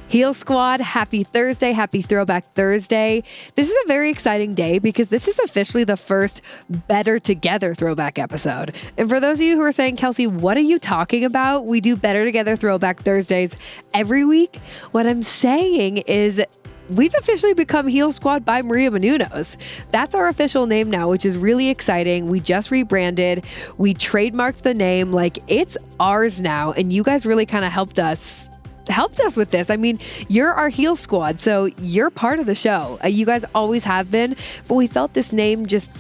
Heal Squad, happy Thursday, happy Throwback Thursday. This is a very exciting day because this is officially the first Better Together throwback episode. And for those of you who are saying, Kelsey, what are you talking about? We do Better Together Throwback Thursdays every week. What I'm saying is we've officially become Heal Squad by Maria Menounos. That's our official name now, which is really exciting. We just rebranded. We trademarked the name. Like, it's ours now. And you guys really kind of helped us with this. I mean, you're our Heal Squad, so you're part of the show. You guys always have been, but we felt this name just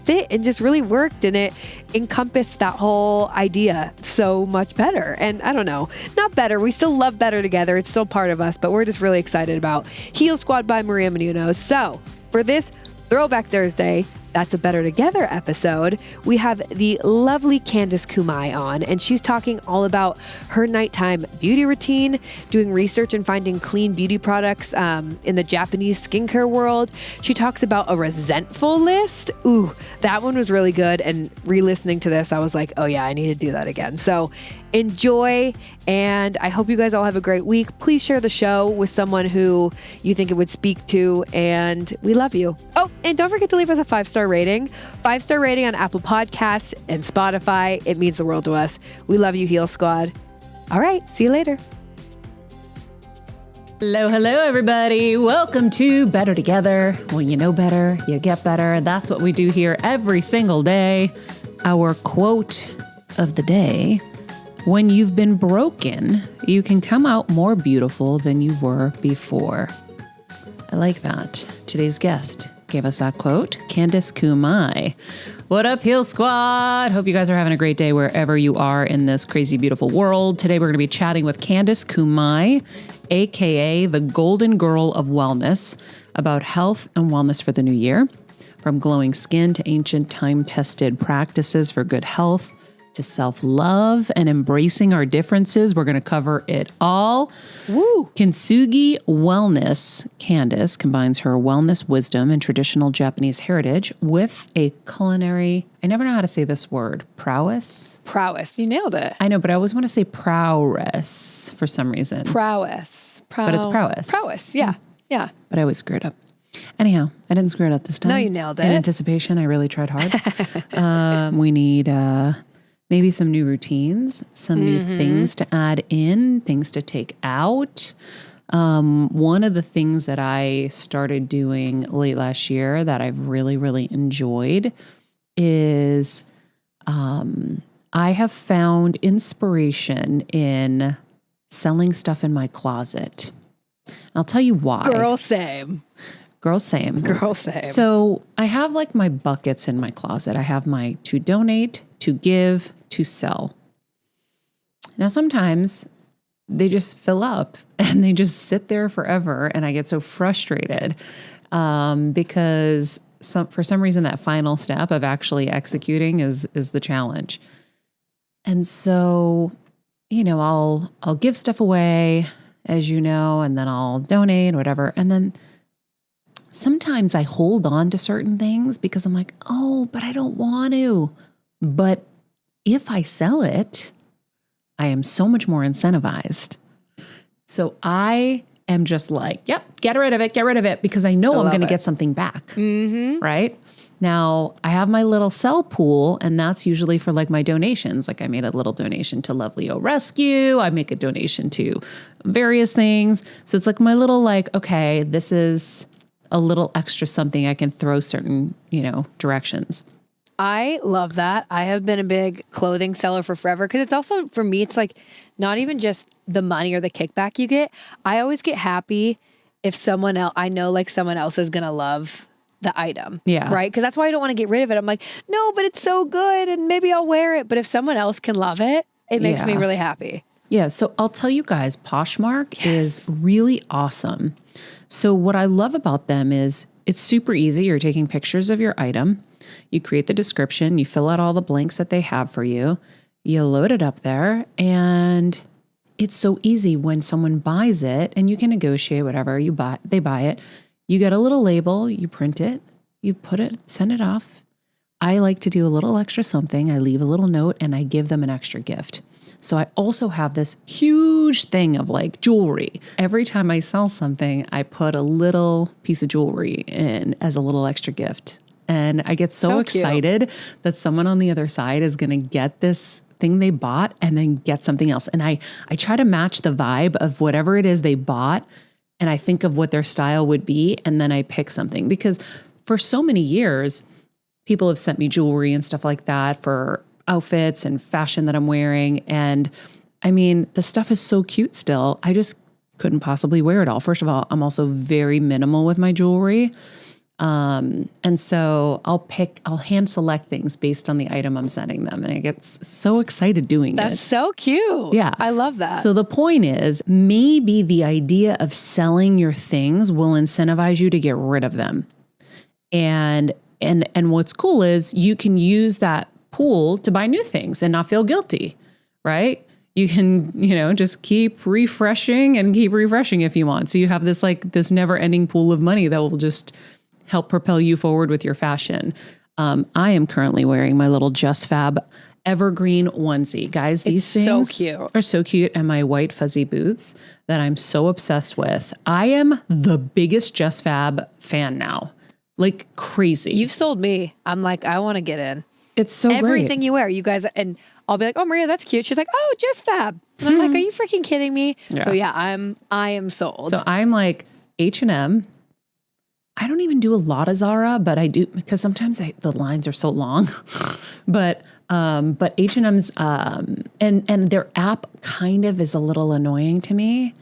fit and just really worked, and it encompassed that whole idea so much better. And I don't know, not better. We still love Better Together. It's still part of us, but we're just really excited about Heal Squad by Maria Menounos. So for this Throwback Thursday, that's a Better Together episode, we have the lovely Candice Kumai on, and she's talking all about her nighttime beauty routine, doing research and finding clean beauty products in the Japanese skincare world. She talks about a resentful list. Ooh, that one was really good. And re-listening to this, I was like, oh yeah, I need to do that again. So enjoy, and I hope you guys all have a great week. Please share the show with someone who you think it would speak to, and we love you. Oh, and don't forget to leave us a 5-star rating. 5-star rating on Apple Podcasts and Spotify. It means the world to us. We love you, Heal Squad. All right, see you later. Hello, everybody. Welcome to Better Together. When you know better, you get better. That's what we do here every single day. Our quote of the day: when you've been broken, you can come out more beautiful than you were before. I like that. Today's guest gave us that quote, Candice Kumai. What up, Heal Squad? Hope you guys are having a great day wherever you are in this crazy, beautiful world. Today, we're going to be chatting with Candice Kumai, aka the Golden Girl of Wellness, about health and wellness for the new year. From glowing skin to ancient time-tested practices for good health, to self-love and embracing our differences. We're going to cover it all. Woo! Kintsugi Wellness. Candice combines her wellness wisdom and traditional Japanese heritage with a culinary, I never know how to say this word, prowess? Prowess. You nailed it. I know, but I always want to say prowess for some reason. Prowess. But it's prowess. Prowess, yeah. Yeah. But I always screw it up. Anyhow, I didn't screw it up this time. No, you nailed it. In anticipation, I really tried hard. We need maybe some new routines, some new things to add in, things to take out. One of the things that I started doing late last year that I've really, really enjoyed is I have found inspiration in selling stuff in my closet. I'll tell you why. Girl, same. Girl, same. Girl, same. So I have like my buckets in my closet. I have my to donate, to give, to sell. Now, sometimes they just fill up and they just sit there forever. And I get so frustrated because for some reason that final step of actually executing is the challenge. And so, I'll give stuff away, as you know, and then I'll donate, whatever. And then sometimes I hold on to certain things because I'm like, oh, but I don't want to. But if I sell it, I am so much more incentivized. So I am just like, yep, get rid of it, because I know I'm going to get something back, right? Now, I have my little sell pool, and that's usually for like my donations. Like I made a little donation to Lovely O Rescue. I make a donation to various things. So it's like my little okay, this is a little extra something I can throw certain, directions. I love that. I have been a big clothing seller for forever because it's also, for me, it's like not even just the money or the kickback you get. I always get happy if someone else, I know someone else is going to love the item. Yeah. Right? Because that's why I don't want to get rid of it. I'm like, no, but it's so good and maybe I'll wear it. But if someone else can love it, it makes me really happy. Yeah. So I'll tell you guys, Poshmark is really awesome. So what I love about them is it's super easy. You're taking pictures of your item. You create the description. You fill out all the blanks that they have for you. You load it up there, and it's so easy when someone buys it, and you can negotiate whatever they buy it. You get a little label, you print it, you put it, send it off. I like to do a little extra something. I leave a little note and I give them an extra gift. So I also have this huge thing of like jewelry. Every time I sell something, I put a little piece of jewelry in as a little extra gift. And I get so excited that someone on the other side is going to get this thing they bought and then get something else. And I try to match the vibe of whatever it is they bought. And I think of what their style would be. And then I pick something, because for so many years, people have sent me jewelry and stuff like that for outfits and fashion that I'm wearing. And I mean, the stuff is so cute still. I just couldn't possibly wear it all. First of all, I'm also very minimal with my jewelry. And so I'll hand select things based on the item I'm sending them. And I get so excited doing it. That's so cute. Yeah. I love that. So the point is, maybe the idea of selling your things will incentivize you to get rid of them. And what's cool is you can use that pool to buy new things and not feel guilty, right? You can, just keep refreshing if you want. So you have this never ending pool of money that will just help propel you forward with your fashion. I am currently wearing my little Just Fab evergreen onesie. Guys, these things are so cute. And my white fuzzy boots that I'm so obsessed with. I am the biggest Just Fab fan now. Like crazy. You've sold me. I'm like, I want to get in. It's so Everything great. You wear, you guys, and I'll be like, oh, Maria, that's cute. She's like, oh, Just Fab. And I'm like, are you freaking kidding me? Yeah. So yeah, I am sold. So I'm like H&M. I don't even do a lot of Zara, but I do, because sometimes the lines are so long. but H&M's and their app kind of is a little annoying to me.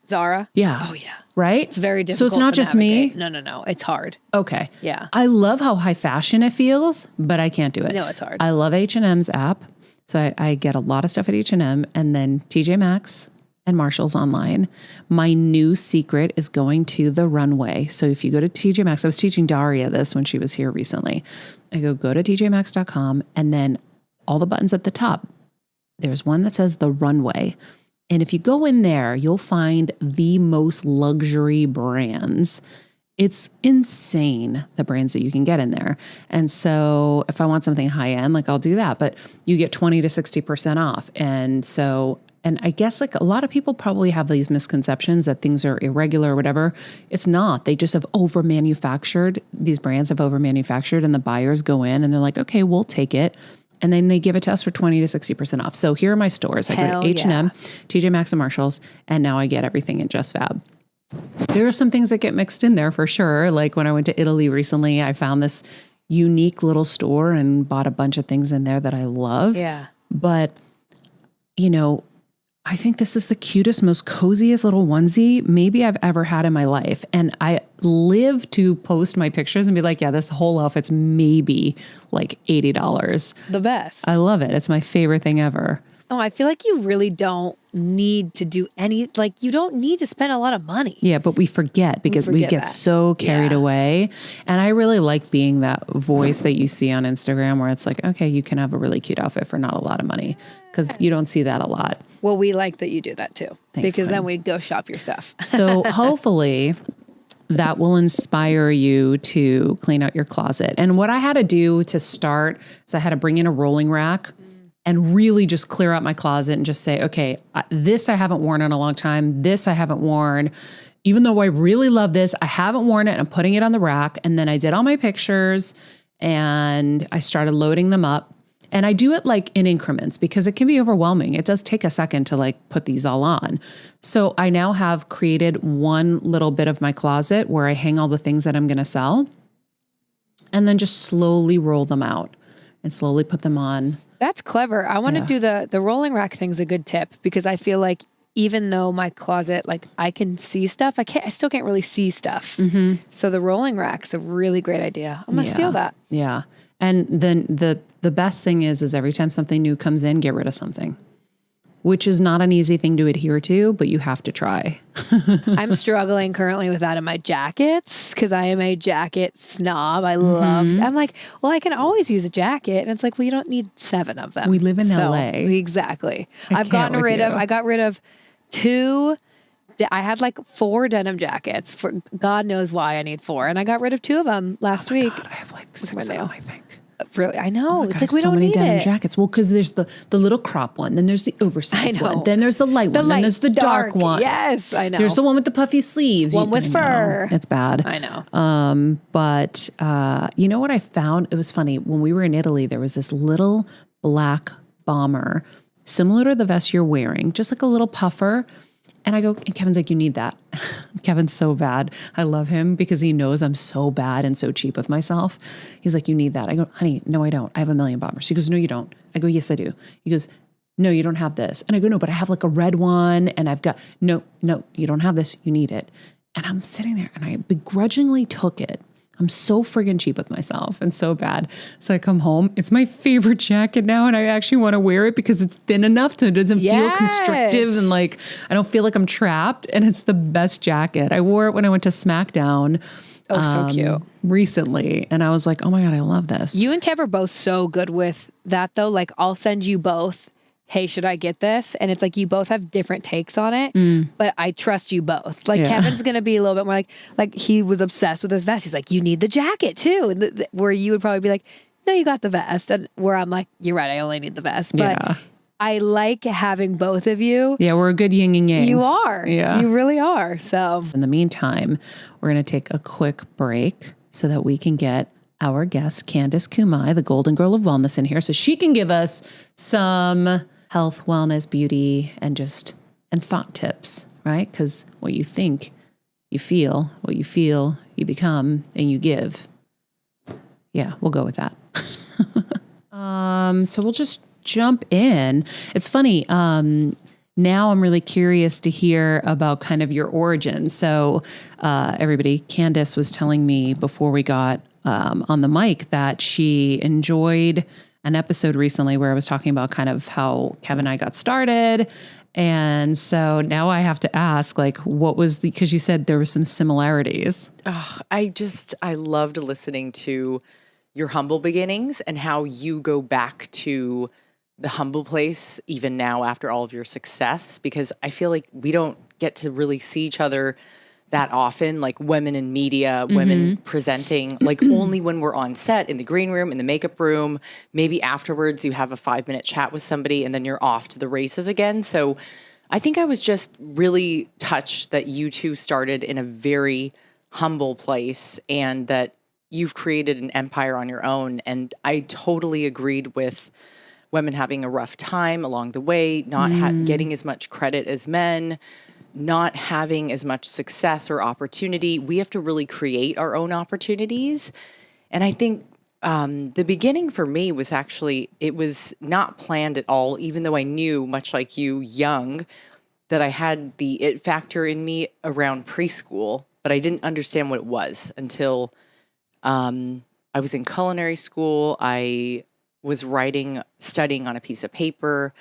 Zara? Yeah. Oh yeah. Right? It's very difficult. So it's not just navigate. me? No. It's hard. Okay. Yeah. I love how high fashion it feels, but I can't do it. No, it's hard. I love H&M's app. So I get a lot of stuff at H&M, and then TJ Maxx and Marshall's online. My new secret is going to the runway. So if you go to TJ Maxx, I was teaching Daria this when she was here recently. I go to tjmaxx.com, and then all the buttons at the top, there's one that says the runway. And if you go in there, you'll find the most luxury brands. It's insane, the brands that you can get in there. And so if I want something high end, I'll do that, but you get 20 to 60% off. And I guess a lot of people probably have these misconceptions that things are irregular or whatever. It's not. They just have over-manufactured. These brands have over-manufactured, and the buyers go in and they're like, okay, we'll take it. And then they give it to us for 20 to 60% off. So here are my stores. I go to H&M, TJ Maxx, and Marshalls, and now I get everything in Just Fab. There are some things that get mixed in there for sure. Like when I went to Italy recently, I found this unique little store and bought a bunch of things in there that I love. Yeah. But, I think this is the cutest, most coziest little onesie maybe I've ever had in my life. And I live to post my pictures and be like, yeah, this whole outfit's maybe $80. The best. I love it. It's my favorite thing ever. Oh, I feel like you really don't need to do you don't need to spend a lot of money. Yeah, but we forget because we get so carried away. And I really like being that voice that you see on Instagram where it's like, okay, you can have a really cute outfit for not a lot of money, because you don't see that a lot. Well, we like that you do that too. Thanks, because then we'd go shop your stuff. So hopefully that will inspire you to clean out your closet. And what I had to do to start is I had to bring in a rolling rack and really just clear out my closet and just say, okay, this I haven't worn in a long time. This I haven't worn. Even though I really love this, I haven't worn it, and I'm putting it on the rack. And then I did all my pictures and I started loading them up. And I do it in increments because it can be overwhelming. It does take a second to put these all on. So I now have created one little bit of my closet where I hang all the things that I'm going to sell, and then just slowly roll them out and slowly put them on. That's clever. I want to do the rolling rack thing's a good tip, because I feel like even though my closet, I can see stuff, I still can't really see stuff. Mm-hmm. So the rolling rack's a really great idea. I'm going to steal that. Yeah. And then the best thing is every time something new comes in, get rid of something, which is not an easy thing to adhere to, but you have to try. I'm struggling currently with that in my jackets, because I am a jacket snob. I'm like, well, I can always use a jacket. And it's like, well, you don't need 7 of them. We live in LA. Exactly. I got rid of 2. I had 4 denim jackets. For God knows why I need 4. And I got rid of 2 of them last week. God, I have 6 of them, I think. Really, I know. It's God, like we so don't many need denim it. jackets. Well, because there's the little crop one, then there's the oversized one, then there's the light one, then there's the dark one. Yes, I know. There's the one with the puffy sleeves. One with fur. It's bad. I know. But you know what I found? It was funny. When we were in Italy, there was this little black bomber, similar to the vest you're wearing, just like a little puffer. And I go, and Kevin's like, you need that. Kevin's so bad. I love him because he knows I'm so bad and so cheap with myself. He's like, you need that. I go, honey, no, I don't. I have a million bombers. He goes, no, you don't. I go, yes, I do. He goes, no, you don't have this. And I go, no, but I have like a red one and I've got, no, you don't have this. You need it. And I'm sitting there and I begrudgingly took it. I'm so friggin' cheap with myself and so bad. So I come home. It's my favorite jacket now, and I actually want to wear it because it's thin enough to it doesn't feel constrictive and like I don't feel like I'm trapped. And it's the best jacket. I wore it when I went to SmackDown. Oh, so cute. Recently. And I was like, oh my God, I love this. You and Kev are both so good with that though. Like I'll send you both, hey, should I get this? And it's like you both have different takes on it, but I trust you both. Like Kevin's going to be a little bit more like he was obsessed with his vest. He's like, you need the jacket too. And where you would probably be like, no, you got the vest. And where I'm like, you're right, I only need the vest. But I like having both of you. Yeah, we're a good yin and yang. You are. Yeah. You really are. So in the meantime, we're going to take a quick break so that we can get our guest, Candice Kumai, the Golden Girl of Wellness, in here so she can give us some health, wellness, beauty, and thought tips, right? Because what you think, you feel, what you feel, you become, and you give. Yeah, we'll go with that. So we'll just jump in. It's funny. Now I'm really curious to hear about kind of your origins. So everybody, Candice was telling me before we got on the mic that she enjoyed an episode recently where I was talking about kind of how Kevin and I got started. And so now I have to ask, like, what was because you said there were some similarities. Oh, I loved listening to your humble beginnings and how you go back to the humble place even now after all of your success, because I feel like we don't get to really see each other that often, like women in media, women presenting, like only when we're on set, in the green room, in the makeup room, maybe afterwards you have a 5-minute chat with somebody and then you're off to the races again. So I think I was just really touched that you two started in a very humble place and that you've created an empire on your own. And I totally agreed with women having a rough time along the way, not getting as much credit as men, not having as much success or opportunity. We have to really create our own opportunities. And I think the beginning for me was actually, it was not planned at all, even though I knew, much like you, young, that I had the it factor in me around preschool, but I didn't understand what it was until I was in culinary school. I was studying on a piece of paper.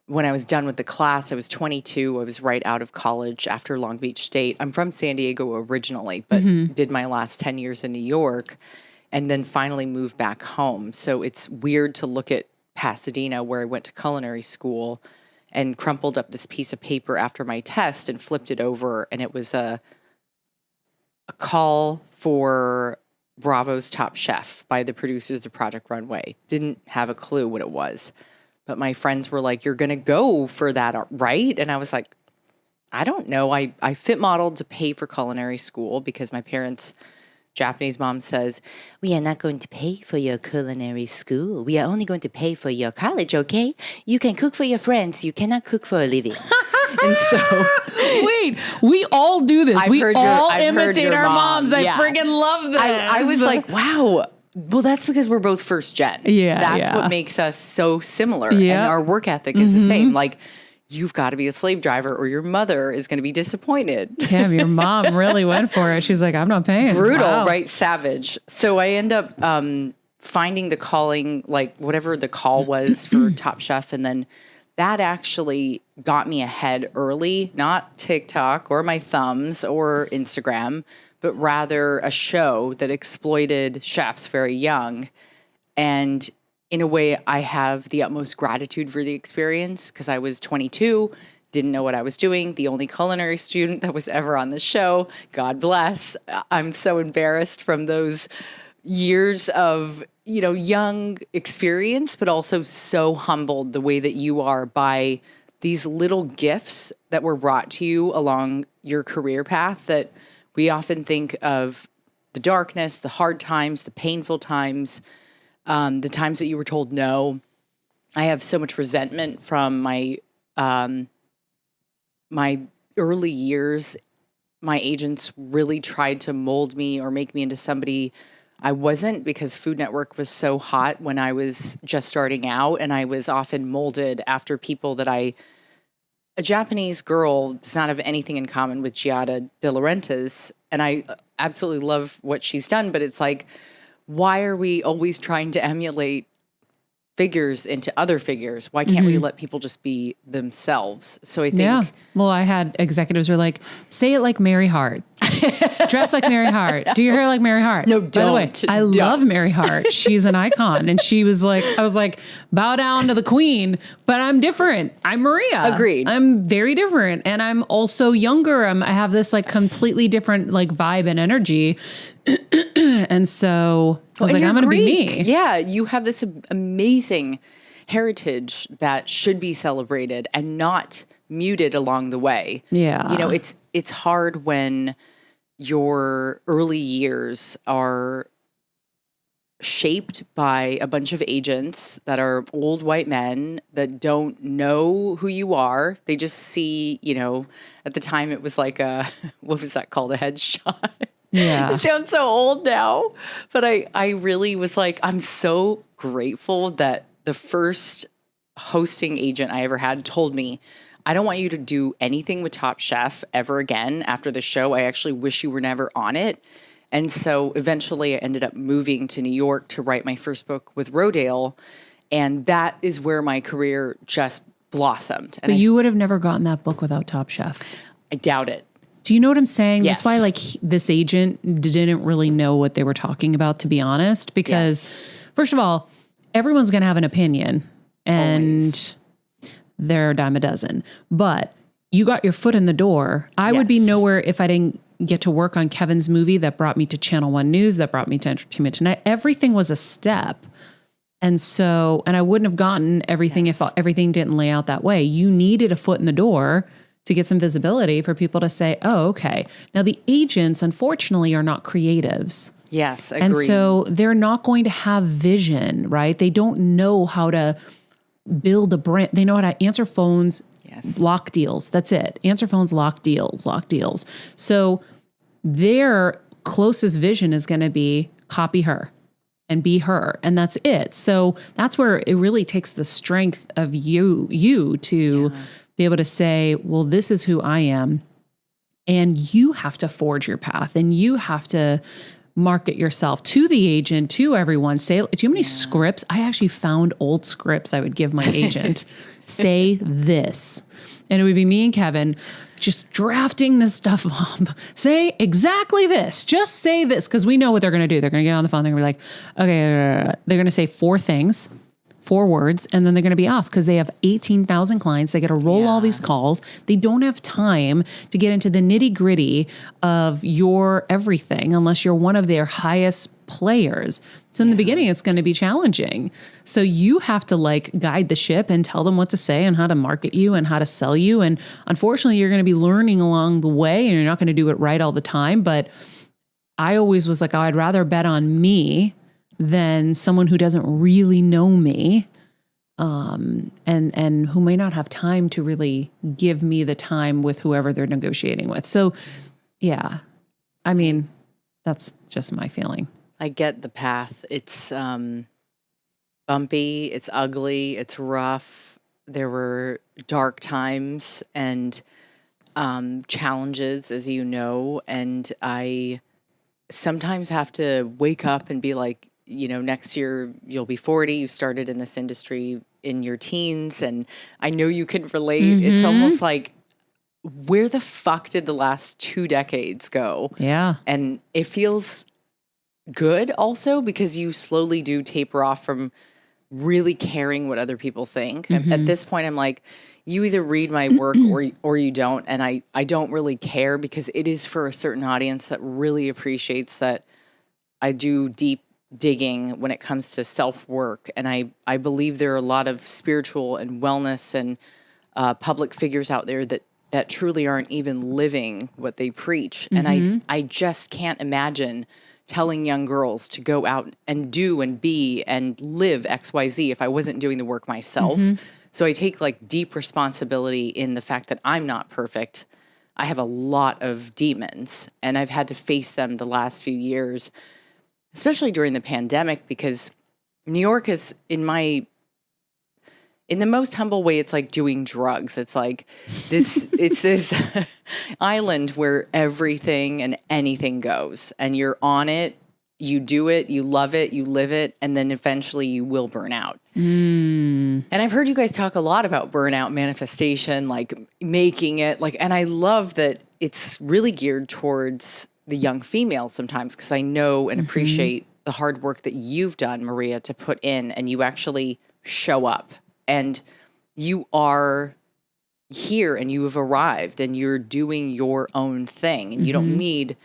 When I was done with the class, I was 22. I was right out of college after Long Beach State. I'm from San Diego originally, but did my last 10 years in New York and then finally moved back home. So it's weird to look at Pasadena, where I went to culinary school, and crumpled up this piece of paper after my test and flipped it over. And it was a call for Bravo's Top Chef by the producers of Project Runway. Didn't have a clue what it was. But my friends were like, you're going to go for that, right? And I was like, I don't know. I fit modeled to pay for culinary school because my parents' Japanese mom says, we are not going to pay for your culinary school. We are only going to pay for your college, okay? You can cook for your friends. You cannot cook for a living. And so... Wait, we all do this. We all imitate our moms. Yeah. I friggin' love this. I was like, wow. Well, that's because we're both first gen. Yeah. That's what makes us so similar. And our work ethic is the same. Like, you've got to be a slave driver or your mother is going to be disappointed. Damn, your mom really went for it. She's like, I'm not paying. Brutal, right? Savage. So I end up finding the calling, like whatever the call was for Top Chef. And then that actually got me ahead early, not TikTok or my thumbs or Instagram, but rather a show that exploited chefs very young. And in a way, I have the utmost gratitude for the experience because I was 22, didn't know what I was doing, the only culinary student that was ever on the show. God bless. I'm so embarrassed from those years of, young experience, but also so humbled the way that you are by these little gifts that were brought to you along your career path that we often think of the darkness, the hard times, the painful times, the times that you were told no. I have so much resentment from my early years. My agents really tried to mold me or make me into somebody I wasn't, because Food Network was so hot when I was just starting out, and I was often molded after people that a Japanese girl does not have anything in common with Giada De Laurentiis, and I absolutely love what she's done, but it's like, why are we always trying to emulate figures into other figures? Why can't we let people just be themselves? So I think... Well, I had executives who were like, say it like Mary Hart. Dress like Mary Hart. Do your hair like Mary Hart. No, By the way, I love Mary Hart. She's an icon. And she was like, I was like, bow down to the queen, but I'm different. I'm Maria. Agreed. I'm very different. And I'm also younger. I have this like completely different like vibe and energy. And so I was like, I'm going to be me. Yeah. You have this amazing heritage that should be celebrated and not muted along the way. Yeah. It's hard when your early years are shaped by a bunch of agents that are old white men that don't know who you are. They just see, at the time it was like what was that called? A headshot. Yeah. It sounds so old now, but I really was like, I'm so grateful that the first hosting agent I ever had told me, I don't want you to do anything with Top Chef ever again after the show. I actually wish you were never on it. And so eventually I ended up moving to New York to write my first book with Rodale. And that is where my career just blossomed. And But you would have never gotten that book without Top Chef. I doubt it. Do you know what I'm saying? Yes. That's why like this agent didn't really know what they were talking about, to be honest, because first of all, everyone's going to have an opinion and Always. they're a dime a dozen, but you got your foot in the door. I would be nowhere if I didn't get to work on Kevin's movie that brought me to Channel 1 News, that brought me to Entertainment Tonight. Everything was a step. And so, and I wouldn't have gotten everything if everything didn't lay out that way. You needed a foot in the door to get some visibility for people to say, oh, okay. Now the agents, unfortunately, are not creatives. Yes, agreed. And so they're not going to have vision, right? They don't know how to build a brand. They know how to answer phones, lock deals. That's it. Answer phones, lock deals. So their closest vision is going to be copy her and be her. And that's it. So that's where it really takes the strength of you to be able to say, well, this is who I am. And you have to forge your path and you have to market yourself to the agent, to everyone. Say, do you have any scripts? I actually found old scripts I would give my agent. Say this. And it would be me and Kevin just drafting this stuff up. Say exactly this. Just say this. Because we know what they're going to do. They're going to get on the phone. They're going to be like, okay, they're going to say 4 things. 4 words, and then they're going to be off because they have 18,000 clients. They got to roll all these calls. They don't have time to get into the nitty gritty of your everything unless you're one of their highest players. So in the beginning, it's going to be challenging. So you have to like guide the ship and tell them what to say and how to market you and how to sell you. And unfortunately, you're going to be learning along the way and you're not going to do it right all the time. But I always was like, oh, I'd rather bet on me than someone who doesn't really know me, and who may not have time to really give me the time with whoever they're negotiating with. So, yeah, I mean, that's just my feeling. I get the path. It's bumpy, it's ugly, it's rough. There were dark times and challenges, as you know, and I sometimes have to wake up and be like, next year you'll be 40. You started in this industry in your teens, and I know you can relate. Mm-hmm. It's almost like, where the fuck did the last 2 decades go? Yeah. And it feels good also because you slowly do taper off from really caring what other people think. Mm-hmm. At this point, I'm like, you either read my work or you don't. And I don't really care because it is for a certain audience that really appreciates that I do deep digging when it comes to self-work. And I believe there are a lot of spiritual and wellness and public figures out there that truly aren't even living what they preach. And I just can't imagine telling young girls to go out and do and be and live XYZ if I wasn't doing the work myself. So I take like deep responsibility in the fact that I'm not perfect. I have a lot of demons, and I've had to face them the last few years, especially during the pandemic, because New York is in the most humble way, it's like doing drugs. It's like this, it's this island where everything and anything goes, and you're on it, you do it, you love it, you live it, and then eventually you will burn out. And I've heard you guys talk a lot about burnout manifestation, like making it like, and I love that it's really geared towards the young female sometimes, because I know and appreciate the hard work that you've done, Maria, to put in, and you actually show up. And you are here and you have arrived and you're doing your own thing. And you don't need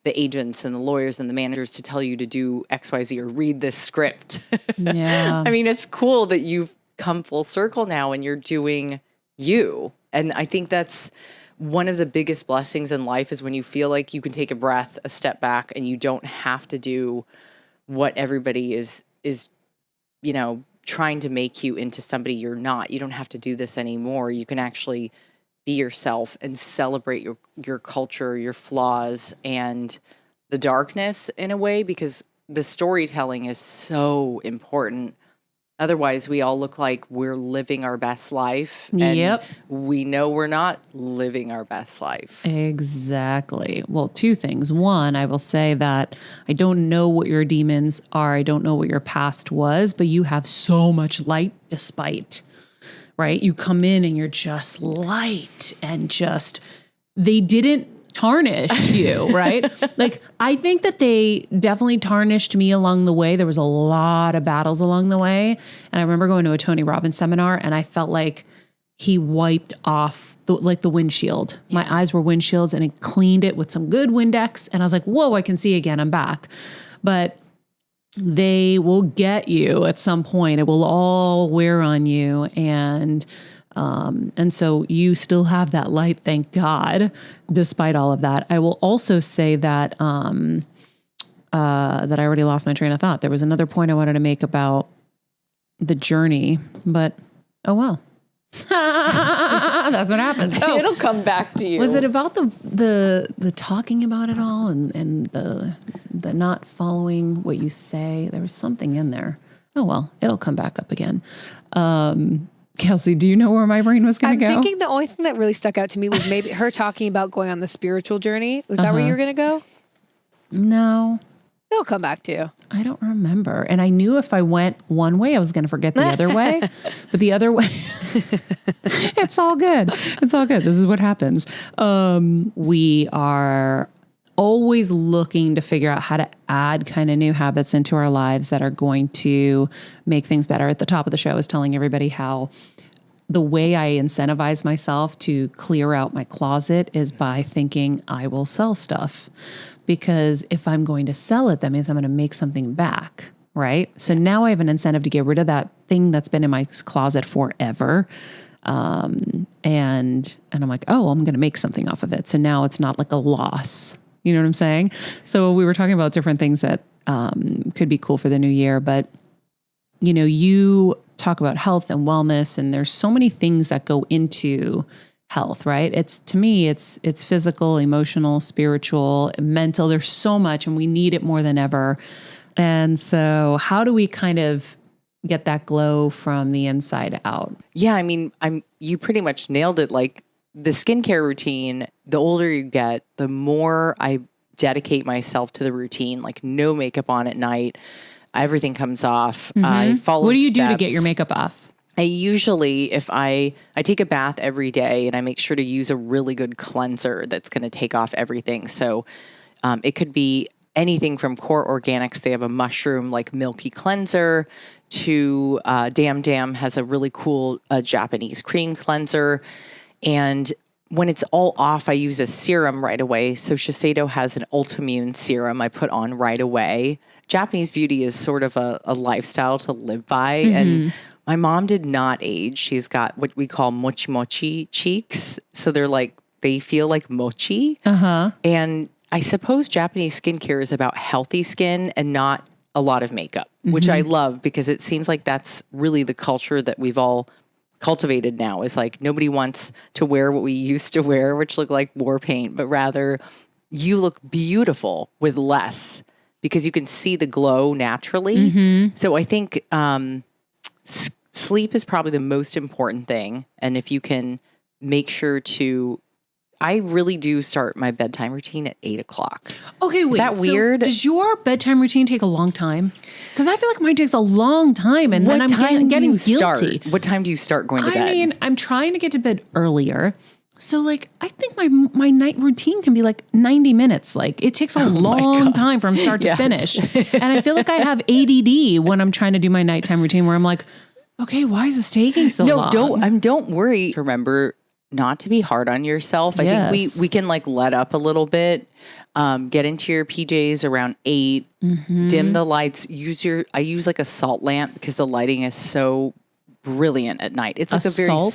the agents and the lawyers and the managers to tell you to do XYZ or read this script. Yeah. I mean, it's cool that you've come full circle now and you're doing you. And I think that's one of the biggest blessings in life, is when you feel like you can take a breath, a step back, and you don't have to do what everybody is, you know, trying to make you into somebody you're not. You don't have to do this anymore. You can actually be yourself and celebrate your culture, your flaws, and the darkness in a way, because the storytelling is so important. Otherwise, we all look like we're living our best life. And we know we're not living our best life. Exactly. Well, two things. One, I will say that I don't know what your demons are. I don't know what your past was, but you have so much light despite, right? You come in and you're just light, and just, they didn't tarnish you, right? Like, I think that they definitely tarnished me along the way. There was a lot of battles along the way. And I remember going to a Tony Robbins seminar, and I felt like he wiped off the windshield. My eyes were windshields, and he cleaned it with some good Windex. And I was like, whoa, I can see again. I'm back. But they will get you at some point. It will all wear on you. And so you still have that light, thank God, despite all of that. I will also say that that I already lost my train of thought. There was another point I wanted to make about the journey, but oh well. That's what happens. Oh, it'll come back to you. Was it about the talking about it all and the not following what you say? There was something in there. Oh well, it'll come back up again. Kelsey, do you know where my brain was going to go? I'm thinking the only thing that really stuck out to me was maybe her talking about going on the spiritual journey. Was that where you were going to go? No. It'll come back to you. I don't remember. And I knew if I went one way, I was going to forget the other way. But the other way, it's all good. It's all good. This is what happens. We are always looking to figure out how to add kind of new habits into our lives that are going to make things better. At the top of the show, I was telling everybody how the way I incentivize myself to clear out my closet is by thinking I will sell stuff. Because if I'm going to sell it, that means I'm going to make something back, right? So now I have an incentive to get rid of that thing that's been in my closet forever. And I'm like, oh, I'm going to make something off of it. So now it's not like a loss. You know what I'm saying? So we were talking about different things that could be cool for the new year. But, you know, you talk about health and wellness, and there's so many things that go into health, right? To me, it's physical, emotional, spiritual, mental. There's so much, and we need it more than ever. And so how do we kind of get that glow from the inside out? Yeah, I mean, you pretty much nailed it. Like, the skincare routine, the older you get, the more I dedicate myself to the routine, like no makeup on at night. Everything comes off. I follow What do you do to steps. get your makeup off? I usually, if I take a bath every day, and I make sure to use a really good cleanser that's going to take off everything. So it could be anything from Core Organics. They have a mushroom like milky cleanser, to Dam Dam has a really cool Japanese cream cleanser. And when it's all off, I use a serum right away. So Shiseido has an Ultimmune serum I put on right away. Japanese beauty is sort of a lifestyle to live by. And my mom did not age. She's got what we call mochi mochi cheeks. So they feel like mochi. And I suppose Japanese skincare is about healthy skin and not a lot of makeup, which I love because it seems like that's really the culture that we've all cultivated now. Is like nobody wants to wear what we used to wear, which look like war paint, but rather you look beautiful with less because you can see the glow naturally. So I think sleep is probably the most important thing. And if you can make sure to, I really do start my bedtime routine at 8:00. Okay, wait. Is that weird? Does your bedtime routine take a long time? Because I feel like mine takes a long time, and then I'm getting guilty. What time do you start going to bed? I mean, I'm trying to get to bed earlier. So, like, I think my night routine can be like 90 minutes. Like, it takes a long time from start to finish. And I feel like I have ADD when I'm trying to do my nighttime routine where I'm like, okay, why is this taking so long? No, don't worry. Remember not to be hard on yourself. I think we can like let up a little bit. Get into your PJs around 8, dim the lights, I use like a salt lamp because the lighting is so brilliant at night. It's like a very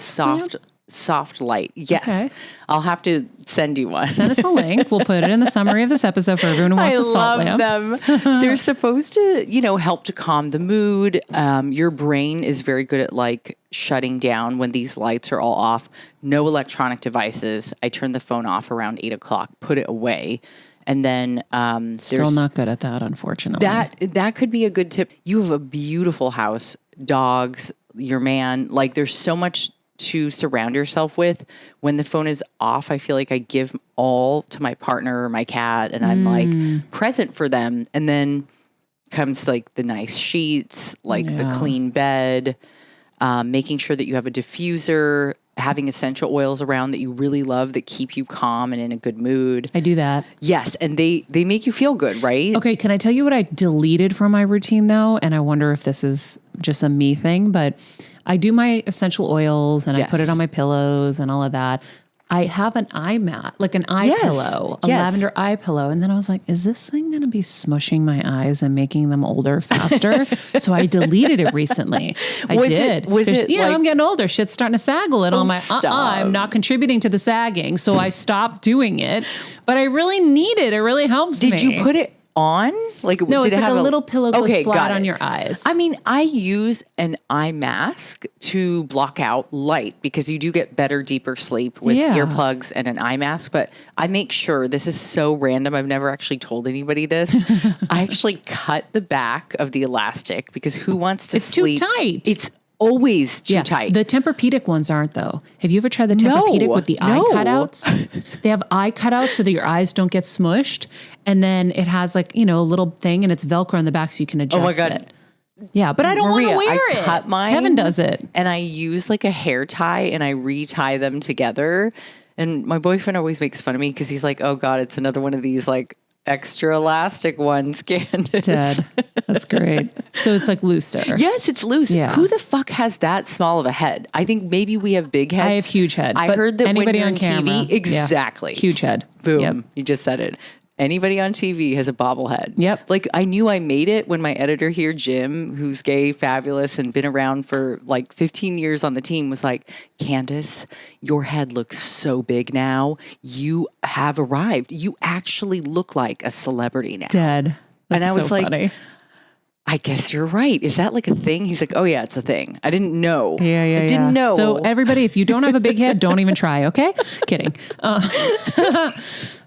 soft light. Yes. Okay. I'll have to send you one. Send us a link. We'll put it in the summary of this episode for everyone who wants a salt lamp. I love them. They're supposed to, help to calm the mood. Your brain is very good at like shutting down when these lights are all off. No electronic devices. I turn the phone off around 8:00, put it away. And then still not good at that, unfortunately. That could be a good tip. You have a beautiful house, dogs, your man. Like there's so much to surround yourself with. When the phone is off, I feel like I give all to my partner or my cat, and I'm like present for them. And then comes like the nice sheets, like the clean bed, making sure that you have a diffuser, having essential oils around that you really love that keep you calm and in a good mood. I do that. Yes. And they make you feel good, right? Okay. Can I tell you what I deleted from my routine though? And I wonder if this is just a me thing, but I do my essential oils and I put it on my pillows and all of that. I have an eye mat, like an eye pillow, a lavender eye pillow. And then I was like, is this thing going to be smushing my eyes and making them older faster? So I deleted it recently. I did. Was it like, I'm getting older. Shit's starting to sag a little. I'm like, I'm not contributing to the sagging. So I stopped doing it. But I really need it. It really helps me. Did you put it on? Like, no, did it's it like have a little pillow goes flat on it. your eyes. I mean, I use an eye mask to block out light because you do get better, deeper sleep with earplugs and an eye mask. But I make sure, this is so random, I've never actually told anybody this. I actually cut the back of the elastic because who wants to sleep? It's too tight. It's always too tight. The Tempur-Pedic ones aren't though. Have you ever tried the Tempur-Pedic with the eye cutouts? They have eye cutouts so that your eyes don't get smushed. And then it has like, a little thing and it's Velcro on the back so you can adjust it. Yeah, but I don't want to wear it. I cut mine. Kevin does it. And I use like a hair tie and I retie them together. And my boyfriend always makes fun of me because he's like, oh God, it's another one of these like extra elastic ones, Candice. Dead. That's great. So it's like looser. Yes, it's loose. Yeah. Who the fuck has that small of a head? I think maybe we have big heads. I have huge head. I heard that anybody when you're on camera, TV, exactly. Huge head. Boom. Yep. You just said it. Anybody on TV has a bobblehead. Yep. Like I knew I made it when my editor here, Jim, who's gay, fabulous, and been around for like 15 years on the team, was like, Candice, your head looks so big now. You have arrived. You actually look like a celebrity now. Dead. That's and I was so like, funny. I guess you're right. Is that like a thing? He's like, oh yeah, it's a thing. I didn't know. I didn't know. So everybody, if you don't have a big head, don't even try. Okay. Kidding.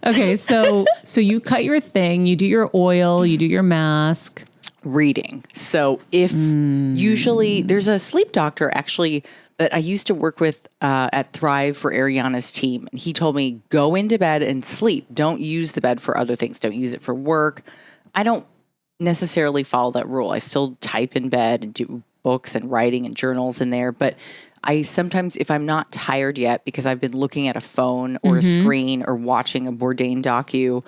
Okay. So you cut your thing, you do your oil, you do your mask. Reading. So if usually there's a sleep doctor actually that I used to work with at Thrive for Ariana's team. And he told me, go into bed and sleep. Don't use the bed for other things. Don't use it for work. I don't necessarily follow that rule. I still type in bed and do books and writing and journals in there. But I sometimes, if I'm not tired yet because I've been looking at a phone or a screen or watching a Bourdain docu,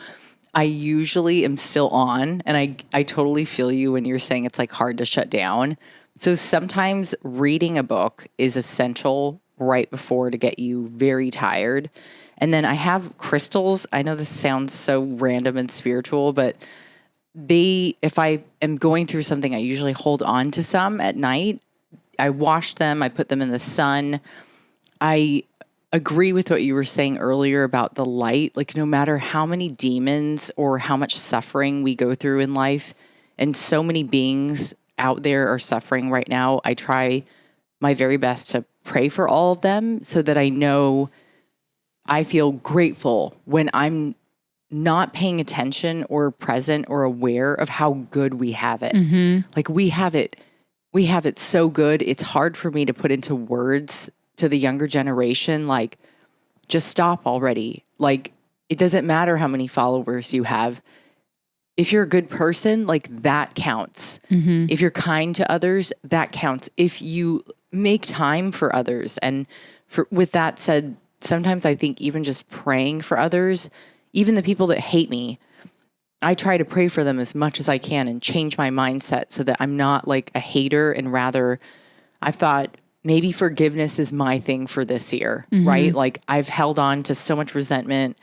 I usually am still on. And I totally feel you when you're saying it's like hard to shut down. So sometimes reading a book is essential right before to get you very tired. And then I have crystals. I know this sounds so random and spiritual, but if I am going through something, I usually hold on to some at night. I wash them. I put them in the sun. I agree with what you were saying earlier about the light. Like, no matter how many demons or how much suffering we go through in life, and so many beings out there are suffering right now, I try my very best to pray for all of them so that I know I feel grateful when I'm not paying attention or present or aware of how good we have it. Like, we have it so good. It's hard for me to put into words to the younger generation, like, just stop already. Like, it doesn't matter how many followers you have. If you're a good person, like, that counts. If you're kind to others, that counts. If you make time for others. And with that said, sometimes I think even just praying for others, even the people that hate me, I try to pray for them as much as I can and change my mindset so that I'm not like a hater, and rather I thought maybe forgiveness is my thing for this year, right? Like, I've held on to so much resentment.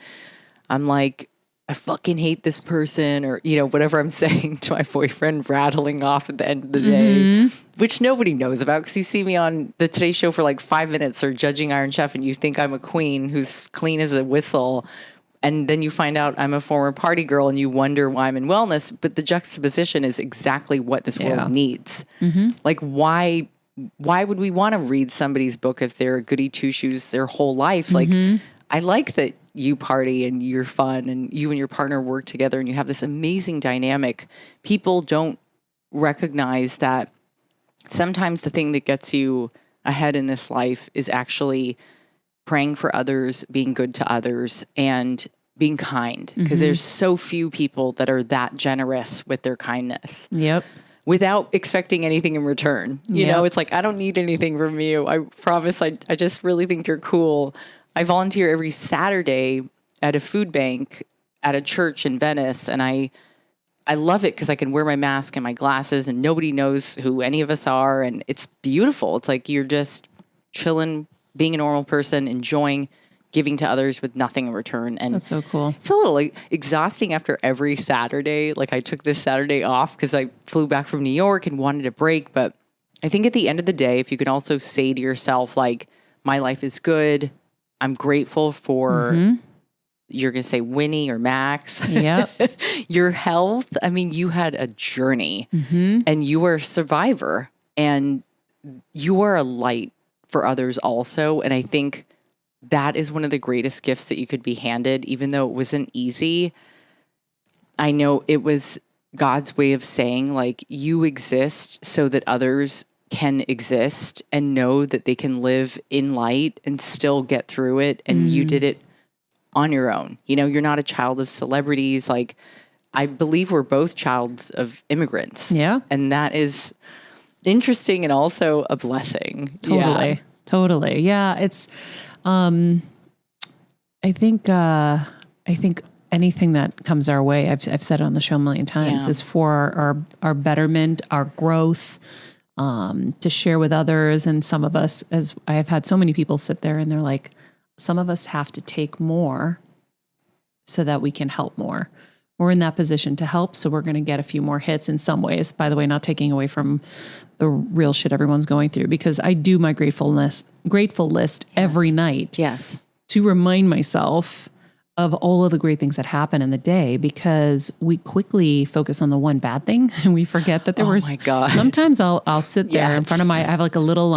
I'm like, I fucking hate this person, or, whatever I'm saying to my boyfriend, rattling off at the end of the day, which nobody knows about because you see me on the Today Show for like 5 minutes or judging Iron Chef and you think I'm a queen who's clean as a whistle. And then you find out I'm a former party girl and you wonder why I'm in wellness. But the juxtaposition is exactly what this world needs. Like, why would we want to read somebody's book if they're a goody two-shoes their whole life? Like, I like that you party and you're fun and you and your partner work together and you have this amazing dynamic. People don't recognize that sometimes the thing that gets you ahead in this life is actually praying for others, being good to others, and being kind. Because there's so few people that are that generous with their kindness. Without expecting anything in return. You know, it's like, I don't need anything from you. I promise. I just really think you're cool. I volunteer every Saturday at a food bank at a church in Venice, and I love it because I can wear my mask and my glasses and nobody knows who any of us are, and it's beautiful. It's like you're just chilling, being a normal person, enjoying giving to others with nothing in return. And that's so cool. It's a little like exhausting after every Saturday. Like, I took this Saturday off because I flew back from New York and wanted a break. But I think at the end of the day, if you can also say to yourself, like, my life is good. I'm grateful for, you're going to say Winnie or Max, your health. I mean, you had a journey and you were a survivor and you are a light for others also. And I think that is one of the greatest gifts that you could be handed, even though it wasn't easy. I know it was God's way of saying, like, you exist so that others can exist and know that they can live in light and still get through it. And you did it on your own. You're not a child of celebrities. Like, I believe we're both childs of immigrants. And that is interesting and also a blessing. Totally. Yeah. It's, I think anything that comes our way, I've said it on the show a million times, is for our betterment, our growth, to share with others. And some of us, as I have had so many people sit there and they're like, some of us have to take more so that we can help more. We're in that position to help, so we're going to get a few more hits in some ways. By the way, not taking away from the real shit everyone's going through, because I do my grateful list every night to remind myself of all of the great things that happen in the day, because we quickly focus on the one bad thing and we forget that there were. My God. Sometimes I'll sit there in front of I have like a little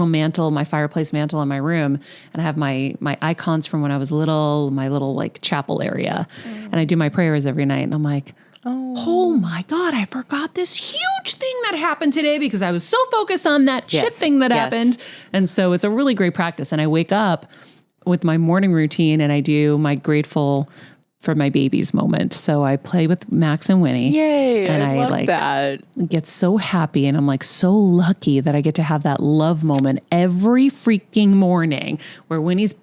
mantle, my fireplace mantle in my room. And I have my icons from when I was little, my little like chapel area. And I do my prayers every night. And I'm like, oh my God, I forgot this huge thing that happened today because I was so focused on that shit thing that happened. And so it's a really great practice. And I wake up with my morning routine and I do my grateful for my babies moment. So I play with Max and Winnie. Yay. And I love that. Get so happy. And I'm like so lucky that I get to have that love moment every freaking morning where Winnie's,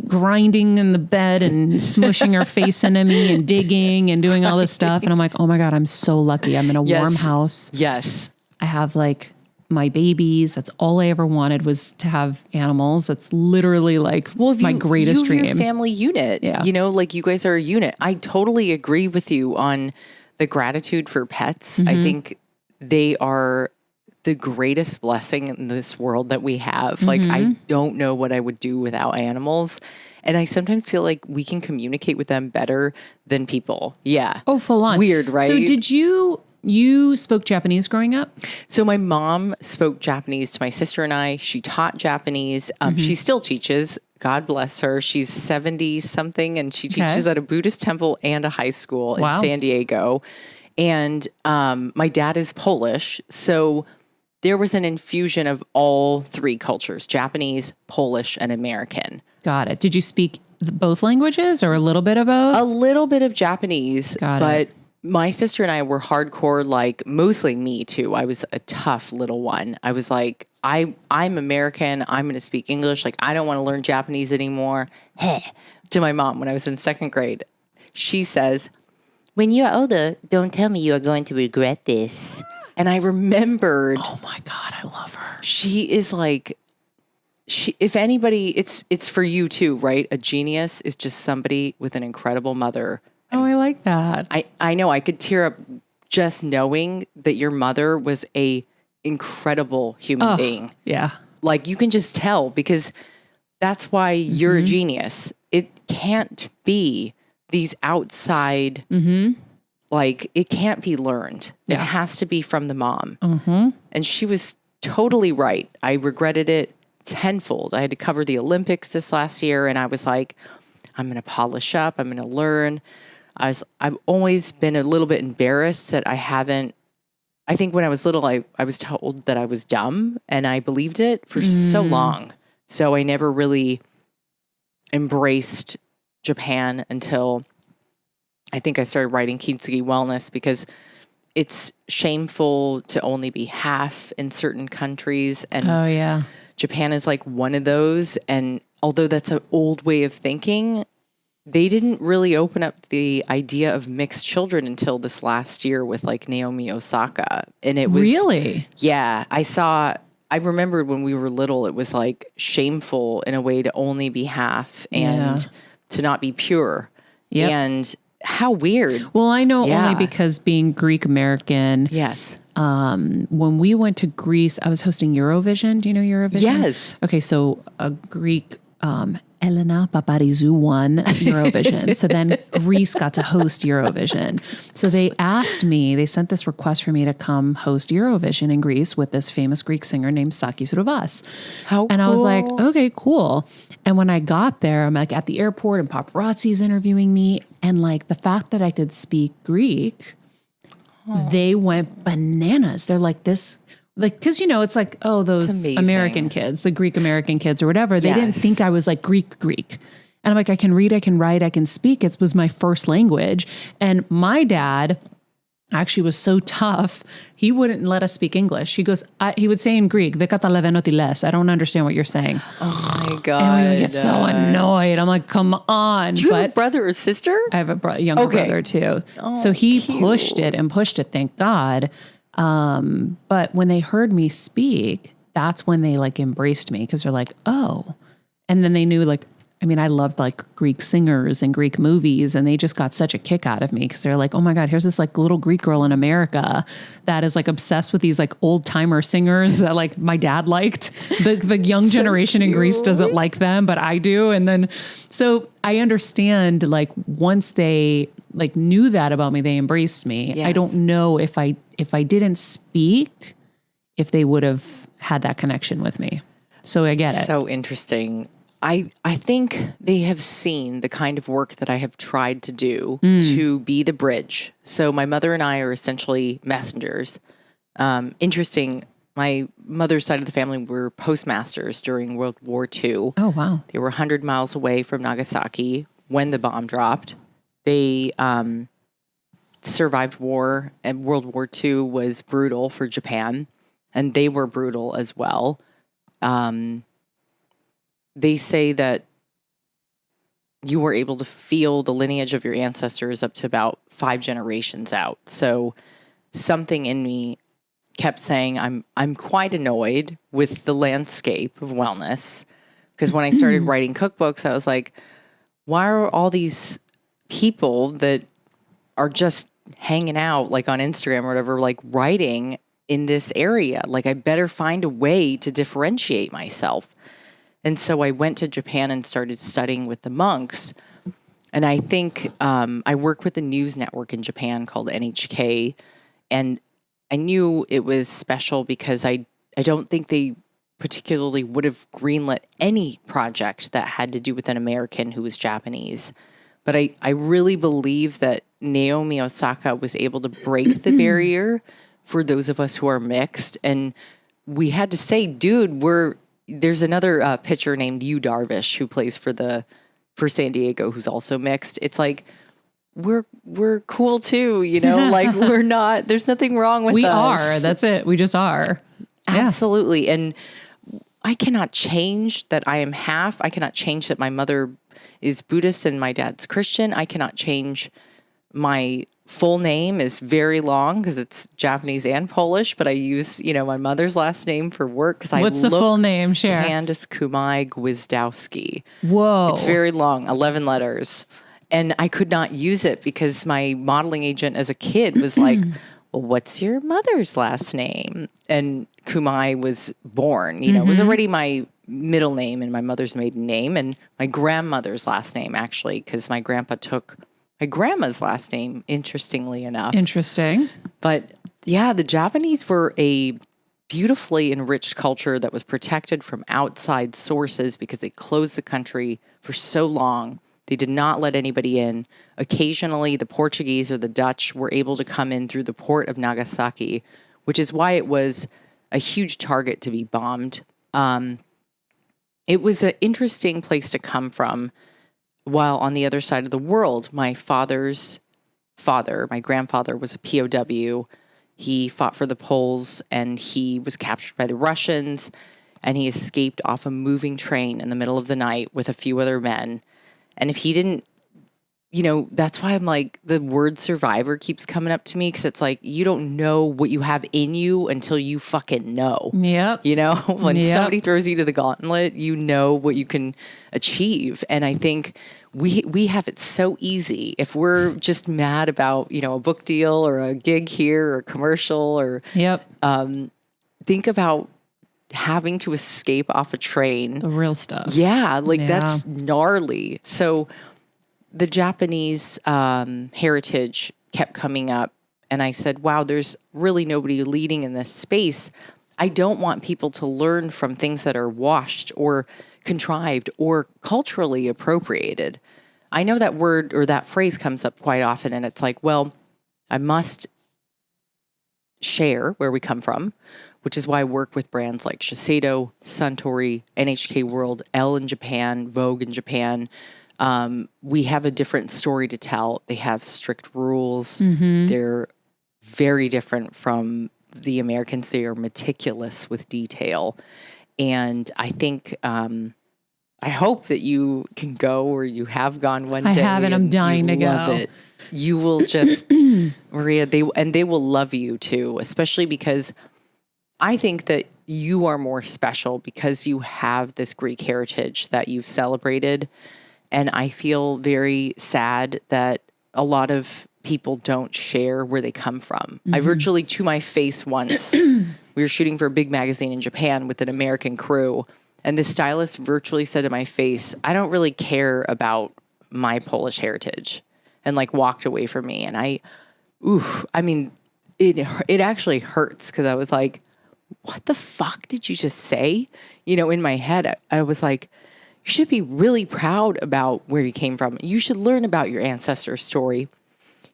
grinding in the bed and smushing her face into me and digging and doing all this stuff. And I'm like, oh my God, I'm so lucky. I'm in a warm house. Yes. I have like my babies. That's all I ever wanted was to have animals. That's literally like my greatest dream. Your family unit. Yeah. You know, like you guys are a unit. I totally agree with you on the gratitude for pets. I think they are the greatest blessing in this world that we have. Like, I don't know what I would do without animals. And I sometimes feel like we can communicate with them better than people. Yeah. Oh, full on. Weird, right? So did you spoke Japanese growing up? So my mom spoke Japanese to my sister and I. She taught Japanese. She still teaches. God bless her. She's 70 something and she teaches at a Buddhist temple and a high school in San Diego. And my dad is Polish. So there was an infusion of all three cultures, Japanese, Polish, and American. Got it. Did you speak both languages or a little bit of both? A little bit of Japanese, Got but it. my sister and I were hardcore, like mostly me too. I was a tough little one. I was like, I'm American. I'm going to speak English. Like, I don't want to learn Japanese anymore. To my mom when I was in second grade. She says, when you are older, don't tell me you are going to regret this. And I remembered. Oh my God, I love her. She is like, if anybody, it's for you too, right? A genius is just somebody with an incredible mother. Oh, I like that. I know I could tear up just knowing that your mother was a incredible human being. Yeah. Like you can just tell because that's why you're a genius. It can't be these outside, like it can't be learned. It has to be from the mom. And she was totally right. I regretted it tenfold. I had to cover the Olympics this last year and I was like, I'm going to polish up. I'm going to learn. I've always been a little bit embarrassed that I think when I was little, I was told that I was dumb and I believed it for so long. So I never really embraced Japan until I think I started writing Kintsugi Wellness because it's shameful to only be half in certain countries. And Japan is like one of those. And although that's an old way of thinking, they didn't really open up the idea of mixed children until this last year with like Naomi Osaka. And it was really, I remembered when we were little, it was like shameful in a way to only be half and to not be pure. And how weird. Well, I know only because being Greek American. Yes. When we went to Greece, I was hosting Eurovision. Do you know Eurovision? Yes. Okay, so a Greek Elena Paparizou won Eurovision. So then Greece got to host Eurovision. So they sent this request for me to come host Eurovision in Greece with this famous Greek singer named Sakis Rovas. And I was like, okay, cool. And when I got there, I'm like at the airport and paparazzi's interviewing me. And like the fact that I could speak Greek, they went bananas. They're like cause it's like, oh, those American kids, the Greek American kids or whatever, they didn't think I was like Greek. And I'm like, I can read, I can write, I can speak. It was my first language. And my dad actually was so tough. He wouldn't let us speak English. He goes, he would say in Greek, "De kataleveno ti les." I don't understand what you're saying. Oh my God. And we would get so annoyed. I'm like, come on. Do you have a brother or sister? I have a younger brother too. Oh, so he pushed it, thank God. But when they heard me speak, that's when they like embraced me because they're like, oh, and then they knew like, I mean, I loved like Greek singers and Greek movies and they just got such a kick out of me because they're like, oh my God, here's this like little Greek girl in America that is like obsessed with these like old timer singers that like my dad liked. The young generation in Greece doesn't like them, but I do. And then, so I understand like once they like knew that about me, they embraced me. Yes. I don't know if I didn't speak, if they would have had that connection with me. So I get it. So interesting. I think they have seen the kind of work that I have tried to do to be the bridge. So my mother and I are essentially messengers. Interesting. My mother's side of the family were postmasters during World War II. Oh, wow. They were 100 miles away from Nagasaki when the bomb dropped. They survived war, and World War II was brutal for Japan, and they were brutal as well. They say that you were able to feel the lineage of your ancestors up to about 5 generations out. So something in me kept saying I'm quite annoyed with the landscape of wellness. Because when I started writing cookbooks, I was like, why are all these people that are just hanging out like on Instagram or whatever, like writing in this area? Like, I better find a way to differentiate myself. And so I went to Japan and started studying with the monks. And I think I work with a news network in Japan called NHK. And I knew it was special because I don't think they particularly would have greenlit any project that had to do with an American who was Japanese. But I really believe that Naomi Osaka was able to break the barrier for those of us who are mixed. And we had to say, dude, there's another pitcher named Yu Darvish who plays for San Diego who's also mixed. It's like, we're cool too, you know, like we're not, there's nothing wrong with us. We are. That's it. We just are. Absolutely. Yeah. And I cannot change that I am half. I cannot change that my mother is Buddhist and my dad's Christian. I cannot change my full name is very long because it's Japanese and Polish, but I use, my mother's last name for work because What's the full name? Share. Candice Kumai Gwizdowski. Whoa. It's very long, 11 letters. And I could not use it because my modeling agent as a kid was like, well, what's your mother's last name? And Kumai was born, it was already my middle name and my mother's maiden name and my grandmother's last name, actually, because my grandpa took my grandma's last name, interestingly enough. Interesting. But yeah, the Japanese were a beautifully enriched culture that was protected from outside sources because they closed the country for so long. They did not let anybody in. Occasionally, the Portuguese or the Dutch were able to come in through the port of Nagasaki, which is why it was a huge target to be bombed. It was an interesting place to come from, while on the other side of the world, my father's father, my grandfather, was a POW. He fought for the Poles, and he was captured by the Russians, and he escaped off a moving train in the middle of the night with a few other men. And if he didn't, that's why I'm like, the word survivor keeps coming up to me because it's like, you don't know what you have in you until you fucking know. Yep. When somebody throws you to the gauntlet, you know what you can achieve. And I think we have it so easy. If we're just mad about, a book deal or a gig here or a commercial or think about having to escape off a train. The real stuff. Yeah, that's gnarly. So the Japanese heritage kept coming up, and I said, wow, there's really nobody leading in this space. I don't want people to learn from things that are washed or contrived or culturally appropriated. I know that word or that phrase comes up quite often, and it's like, well, I must share where we come from, which is why I work with brands like Shiseido, Suntory, NHK World, Elle in Japan, Vogue in Japan. We have a different story to tell. They have strict rules. They're very different from the Americans. They are meticulous with detail. And I think, I hope that you can go or you have gone one day. I haven't. I'm dying to go. Love it. You will just, Maria, they will love you too, especially because I think that you are more special because you have this Greek heritage that you've celebrated. And I feel very sad that a lot of people don't share where they come from. I virtually, to my face once, we were shooting for a big magazine in Japan with an American crew. And the stylist virtually said to my face, I don't really care about my Polish heritage, and walked away from me. And it actually hurts because I was like, what the fuck did you just say? In my head, I was like, you should be really proud about where you came from. You should learn about your ancestors' story.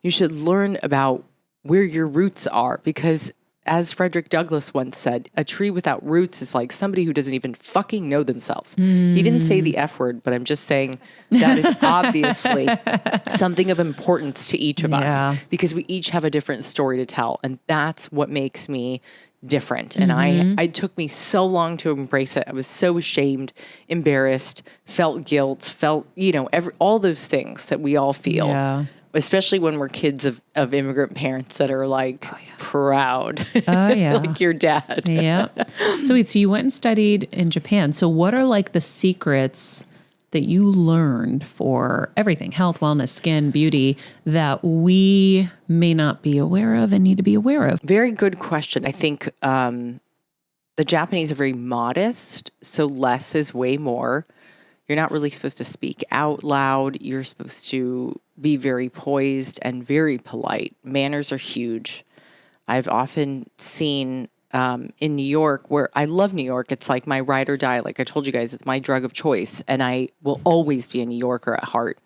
You should learn about where your roots are because, as Frederick Douglass once said, a tree without roots is like somebody who doesn't even fucking know themselves. He didn't say the F word, but I'm just saying that is obviously something of importance to each of us because we each have a different story to tell. And that's what makes me different. And it took me so long to embrace it. I was so ashamed, embarrassed, felt guilt, felt, all those things that we all feel. especially when we're kids of immigrant parents that are like proud. Oh, yeah. Like your dad. Yeah. So wait, so you went and studied in Japan. So what are like the secrets that you learned for everything, health, wellness, skin, beauty, that we may not be aware of and need to be aware of? Very good question. I think the Japanese are very modest, so less is way more. You're not really supposed to speak out loud. You're supposed to be very poised and very polite. Manners are huge. I've often seen in New York, where I love New York. It's like my ride or die. Like I told you guys, it's my drug of choice. And I will always be a New Yorker at heart.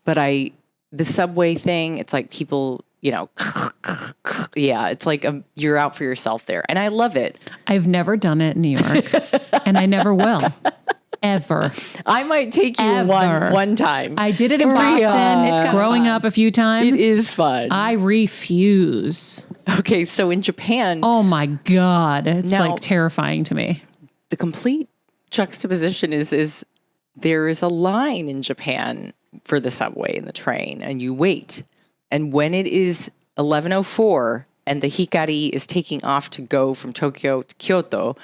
But the subway thing, it's like people, yeah, it's like you're out for yourself there. And I love it. I've never done it in New York, and I never will. Ever. I might take you one time. I did it in Boston growing up a few times. It is fun. I refuse. Okay, so in Japan. Oh my God. It's like terrifying to me. The complete juxtaposition is there is a line in Japan for the subway and the train, and you wait. And when it is 11:04 and the Hikari is taking off to go from Tokyo to Kyoto,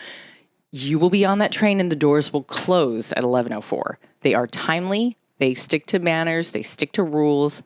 you will be on that train and the doors will close at 11:04. They are timely. They stick to manners. They stick to rules.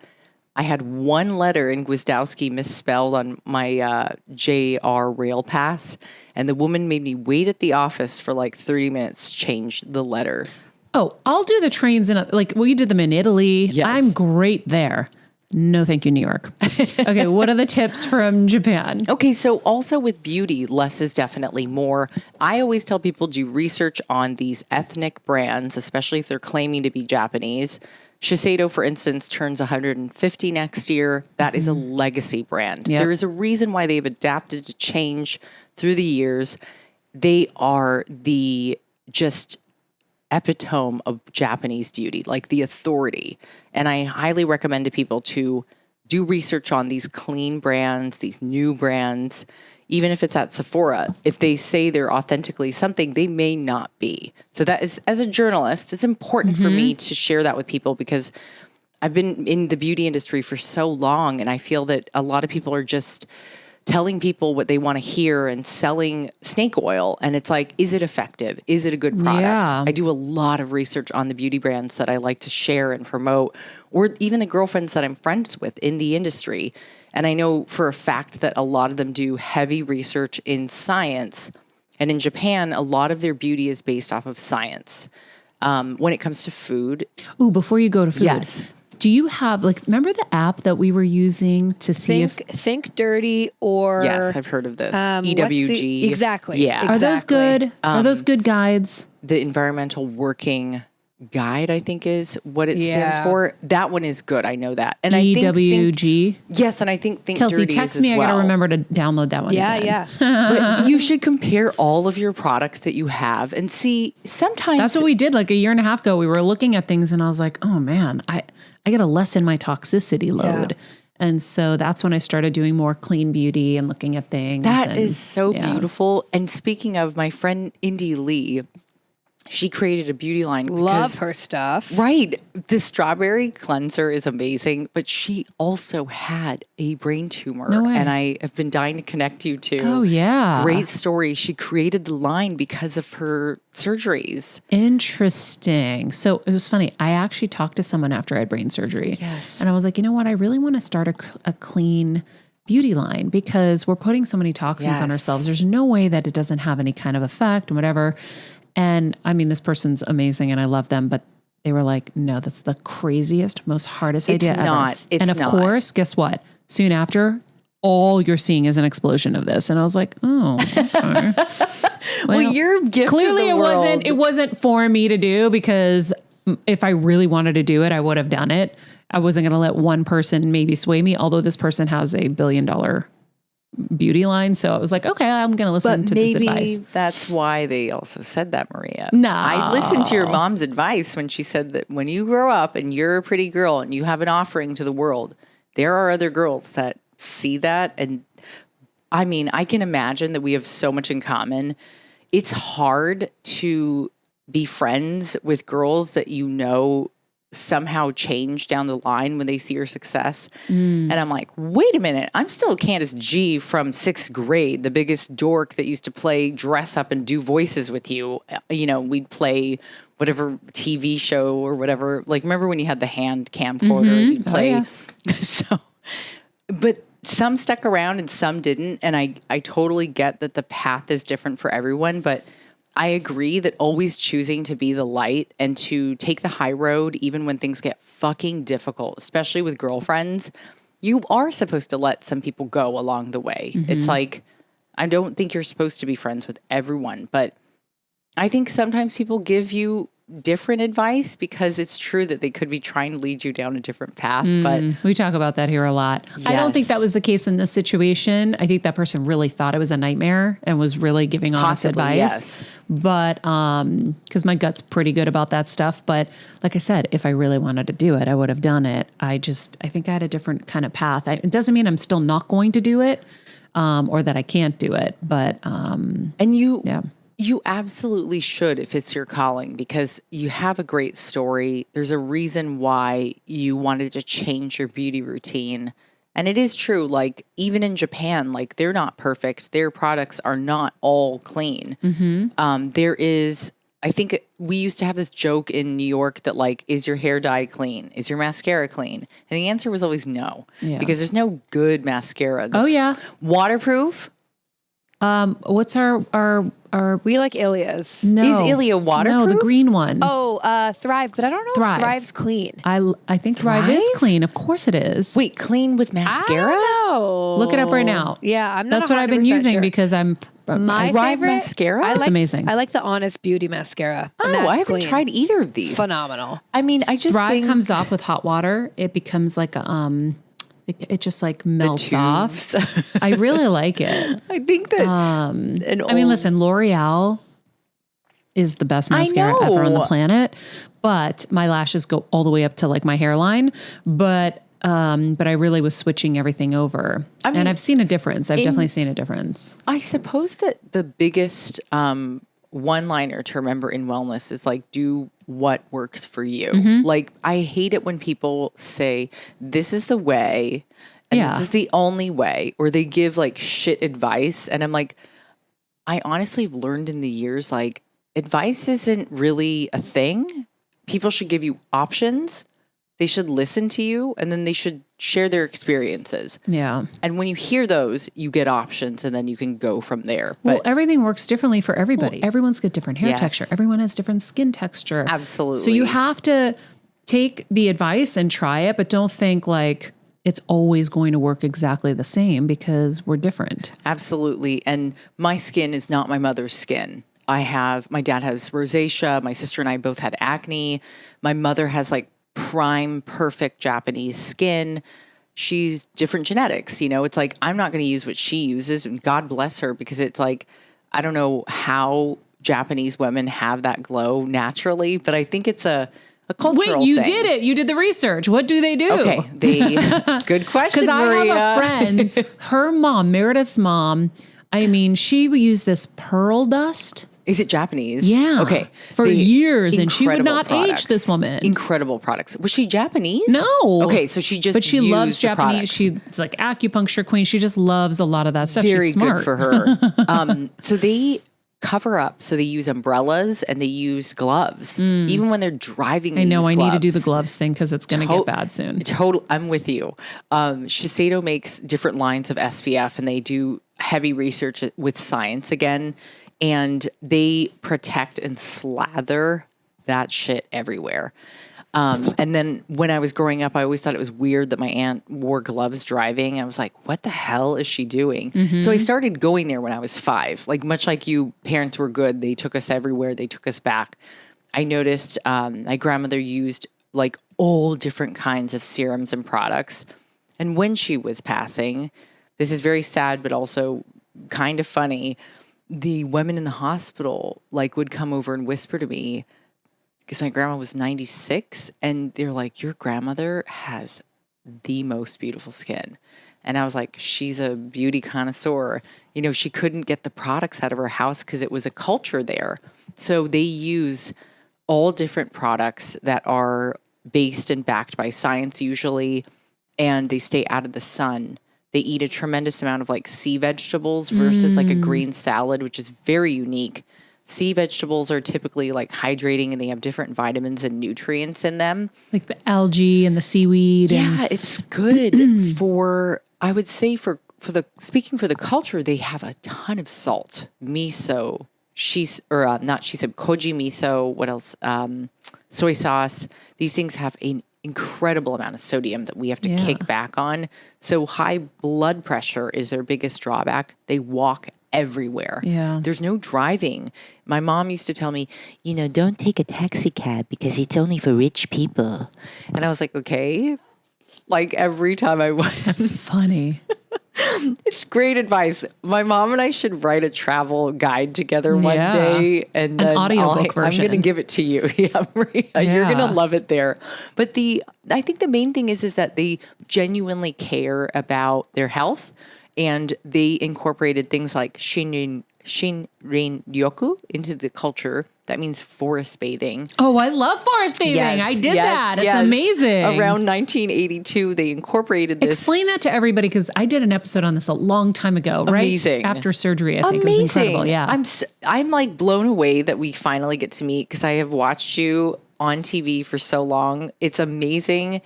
I had one letter in Gwizdowski misspelled on my JR Rail Pass, and the woman made me wait at the office for like 30 minutes to change the letter. Oh, I'll do the trains like we did them in Italy. Yes. I'm great there. No, thank you, New York. Okay, what are the tips from Japan? Okay, so also with beauty, less is definitely more. I always tell people do research on these ethnic brands, especially if they're claiming to be Japanese. Shiseido, for instance, turns 150 next year. That is a legacy brand. Yep. There is a reason why they've adapted to change through the years. They are the just epitome of Japanese beauty, like the authority. And I highly recommend to people to do research on these clean brands, these new brands, even if it's at Sephora. If they say they're authentically something, they may not be. So that is, as a journalist, it's important for me to share that with people because I've been in the beauty industry for so long, and I feel that a lot of people are just telling people what they want to hear and selling snake oil. And it's like, is it effective? Is it a good product? Yeah. I do a lot of research on the beauty brands that I like to share and promote, or even the girlfriends that I'm friends with in the industry. And I know for a fact that a lot of them do heavy research in science. And in Japan, a lot of their beauty is based off of science. When it comes to food. Ooh, before you go to food. Yes. Do you have, remember the app that we were using to see Think Dirty or... Yes, I've heard of this. EWG. Exactly. Yeah. Are those good? Are those good guides? The Environmental Working Guide, I think is what it stands for. That one is good. I know that. And EWG? Yes, and I think Kelsey, Dirty text is me. as well. I got to remember to download that one again. Yeah. But you should compare all of your products that you have and see sometimes... That's what we did like a year and a half ago. We were looking at things and I was like, oh man, I got to lessen my toxicity load. Yeah. And so that's when I started doing more clean beauty and looking at things. That is so beautiful. And speaking of, my friend Indy Lee, she created a beauty line. Love her stuff. Right. The strawberry cleanser is amazing, but she also had a brain tumor. No way. And I have been dying to connect you to. Oh, yeah. Great story. She created the line because of her surgeries. Interesting. So it was funny. I actually talked to someone after I had brain surgery. Yes. And I was like, you know what? I really want to start a clean beauty line because we're putting so many toxins on ourselves. There's no way that it doesn't have any kind of effect and whatever. And I mean, this person's amazing and I love them, but they were like, no, that's the craziest, most hardest idea ever. It's not. And of course, guess what? Soon after, all you're seeing is an explosion of this. And I was like, oh, okay. Well, your gift clearly to the world. It wasn't for me to do because if I really wanted to do it, I would have done it. I wasn't going to let one person maybe sway me, although this person has a $1 billion beauty line. So I was like, okay, I'm going to listen to this advice. Maybe that's why they also said that, Maria. No. I listened to your mom's advice when she said that when you grow up and you're a pretty girl and you have an offering to the world, there are other girls that see that. And I mean, I can imagine that we have so much in common. It's hard to be friends with girls that you know somehow change down the line when they see your success. And I'm like, wait a minute, I'm still Candice G from 6th grade, the biggest dork that used to play dress up and do voices with you. You know, we'd play whatever TV show or whatever. Like, remember when you had the hand camcorder and you'd play? Oh, yeah. So, but some stuck around and some didn't. And I totally get that the path is different for everyone, but I agree that always choosing to be the light and to take the high road, even when things get fucking difficult, especially with girlfriends, you are supposed to let some people go along the way. It's like, I don't think you're supposed to be friends with everyone, but I think sometimes people give you different advice because it's true that they could be trying to lead you down a different path. But We talk about that here a lot. I don't think that was the case in this situation. I think that person really thought it was a nightmare and was really giving honest advice. Yes. But because my gut's pretty good about that stuff. But like I said, if I really wanted to do it, I would have done it. I think I had a different kind of path. It doesn't mean I'm still not going to do it or that I can't do it. But You absolutely should if it's your calling, because you have a great story. There's a reason why you wanted to change your beauty routine. And it is true, like, even in Japan, like, they're not perfect. Their products are not all clean. There is, I think we used to have this joke in New York that, like, is your hair dye clean? Is your mascara clean? And the answer was always no, because there's no good mascara that's waterproof. What's our We like Ilia's. no Is Ilia waterproof? No, the green one. Oh, Thrive, but I don't know Thrive. if Thrive's clean. I think Thrive is Thrive? clean. Of course it is. Wait, clean with mascara? No. Look it up right now. Yeah, I'm not. That's what I've been 100% using sure. because I'm My Thrive favorite mascara? I It's like, amazing. I like the Honest Beauty mascara. and Oh, that's I haven't clean. tried either of these. Phenomenal. I mean, I just Thrive think comes off with hot water. It becomes like a it just like melts off. tubes. I really like it. I think that I mean, listen, L'Oreal is the best mascara ever on the know. planet, but my lashes go all the way up to like my hairline. But I really was switching everything over, mean, and I've seen a difference. I've definitely seen a difference. I suppose that the biggest one-liner to remember in wellness is like, do what works for you. Like, I hate it when people say, this is the way, and this is the only way, or they give like shit advice. And I'm like, I honestly have learned in the years, like, advice isn't really a thing. People should give you options. They should listen to you, and then they should share their experiences. Yeah. And when you hear those, you get options, and then you can go from there. Well, But everything works differently for everybody. Everyone's got different hair Yes. texture. Everyone has different skin texture. absolutely. So you have to take the advice and try it, but don't think like it's always going to work exactly the same because we're different. Absolutely. And my skin is not my mother's skin. My dad has rosacea. My sister and I both had acne. My mother has like prime, perfect Japanese skin. She's different genetics. You know, it's like, I'm not going to use what she uses, and God bless her, because it's like, I don't know how Japanese women have that glow naturally, but I think it's a cultural Wait, you thing. did it. You did the research. What do they do? Okay. Good question, Because I Maria. have a friend, her mom, Meredith's mom, I mean, she would use this pearl dust. Is it Japanese? Yeah. Okay. For The years, and she would incredible not products. age this woman. Incredible products. Was she Japanese? No. Okay, so she just But she used loves the Japanese. products. She's like acupuncture queen. She just loves a lot of that stuff. Very She's smart. good for her. So they cover up. So they use umbrellas and they use gloves, even when they're driving. I know. I need to do the gloves. gloves thing because it's going to get bad soon. I'm with you. Shiseido makes different lines of SPF, and they do heavy research with science again, and they protect and slather that shit everywhere. And then when I was growing up, I always thought it was weird that my aunt wore gloves driving. I was like, what the hell is she doing? So I started going there when I was 5. Like, much like you, parents were good. They took us everywhere. They took us back. I noticed my grandmother used like all different kinds of serums and products. And when she was passing, this is very sad, but also kind of funny. The women in the hospital like would come over and whisper to me, because my grandma was 96, and they're like, your grandmother has the most beautiful skin. And I was like, she's a beauty connoisseur. You know, she couldn't get the products out of her house because it was a culture there. So they use all different products that are based and backed by science usually, and they stay out of the sun. They eat a tremendous amount of like sea vegetables versus like a green salad, which is very unique. Sea vegetables are typically like hydrating and they have different vitamins and nutrients in them. Like the algae and the seaweed. Yeah, it's good for, I would say speaking for the culture, they have a ton of salt, miso, koji miso, what else? Soy sauce. These things have an incredible amount of sodium that we have to kick back on. So high blood pressure is their biggest drawback. They walk everywhere. Yeah. There's no driving. My mom used to tell me, don't take a taxi cab because it's only for rich people. And I was like, okay. Like every time I went. That's funny. It's great advice. My mom and I should write a travel guide together one day, and then an audiobook version. I'm going to give it to you. Yeah, Maria, you're going to love it there. But I think the main thing is that they genuinely care about their health, and they incorporated things like Shinrin Yoku into the culture. That means forest bathing. Oh, I love forest bathing. Yes, I did that. It's amazing. Around 1982, they incorporated this. Explain that to everybody, because I did an episode on this a long time ago, right? Amazing. After surgery, I think. It was incredible. Yeah. I'm like blown away that we finally get to meet, because I have watched you on TV for so long. It's amazing.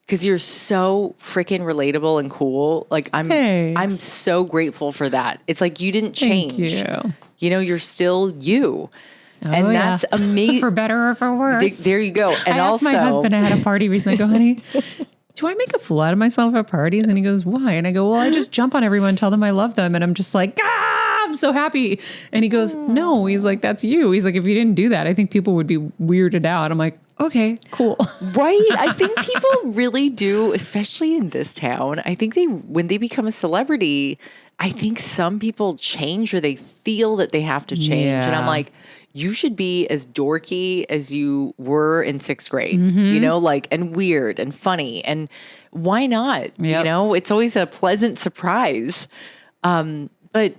Because you're so freaking relatable and cool. Like I'm so grateful for that. It's like you didn't change. Thank you. You're still you. Oh, and that's amazing. For better or for worse. There you go. And I asked my husband, I had a party recently. I go, honey, do I make a fool out of myself at parties? And he goes, why? And I go, well, I just jump on everyone, tell them I love them. And I'm just like, I'm so happy. And he goes, no. He's like, that's you. He's like, if you didn't do that, I think people would be weirded out. I'm like, okay, cool. Right. I think people really do, especially in this town. I think when they become a celebrity, I think some people change, or they feel that they have to change. Yeah. And I'm like, you should be as dorky as you were in 6th grade, and weird and funny. And why not? Yep. It's always a pleasant surprise. But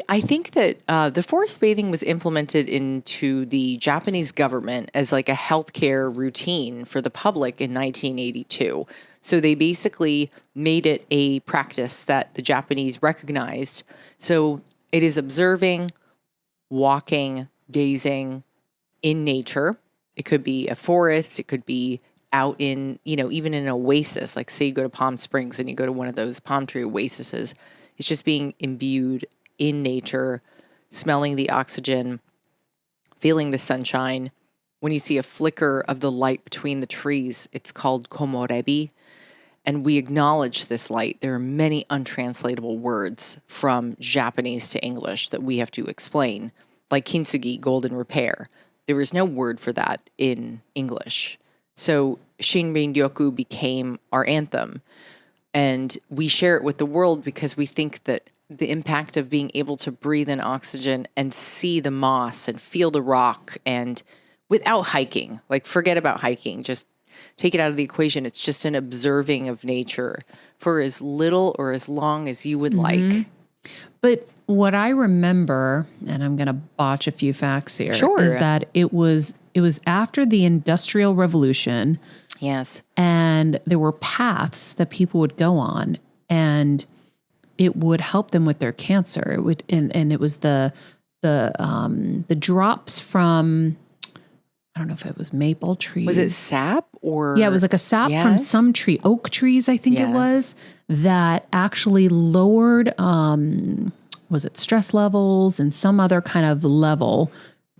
I think that the forest bathing was implemented into the Japanese government as like a healthcare routine for the public in 1982. So they basically made it a practice that the Japanese recognized. So it is observing, walking, gazing in nature. It could be a forest. It could be out in, even in an oasis. Like say you go to Palm Springs and you go to one of those palm tree oases. It's just being imbued in nature, smelling the oxygen, feeling the sunshine. When you see a flicker of the light between the trees, it's called komorebi. And we acknowledge this light. There are many untranslatable words from Japanese to English that we have to explain, like kintsugi, golden repair. There is no word for that in English. So Shinrin Ryoku became our anthem. And we share it with the world because we think that the impact of being able to breathe in oxygen and see the moss and feel the rock, and without hiking, like forget about hiking, just take it out of the equation. It's just an observing of nature for as little or as long as you would like. But what I remember, and I'm going to botch a few facts here, is that it was after the Industrial Revolution. Yes. And there were paths that people would go on, and it would help them with their cancer. It would, and it was the drops from, I don't know if it was maple trees. Was it sap or? Yeah, it was like a sap from some tree, oak trees, I think it was, that actually lowered, was it stress levels and some other kind of level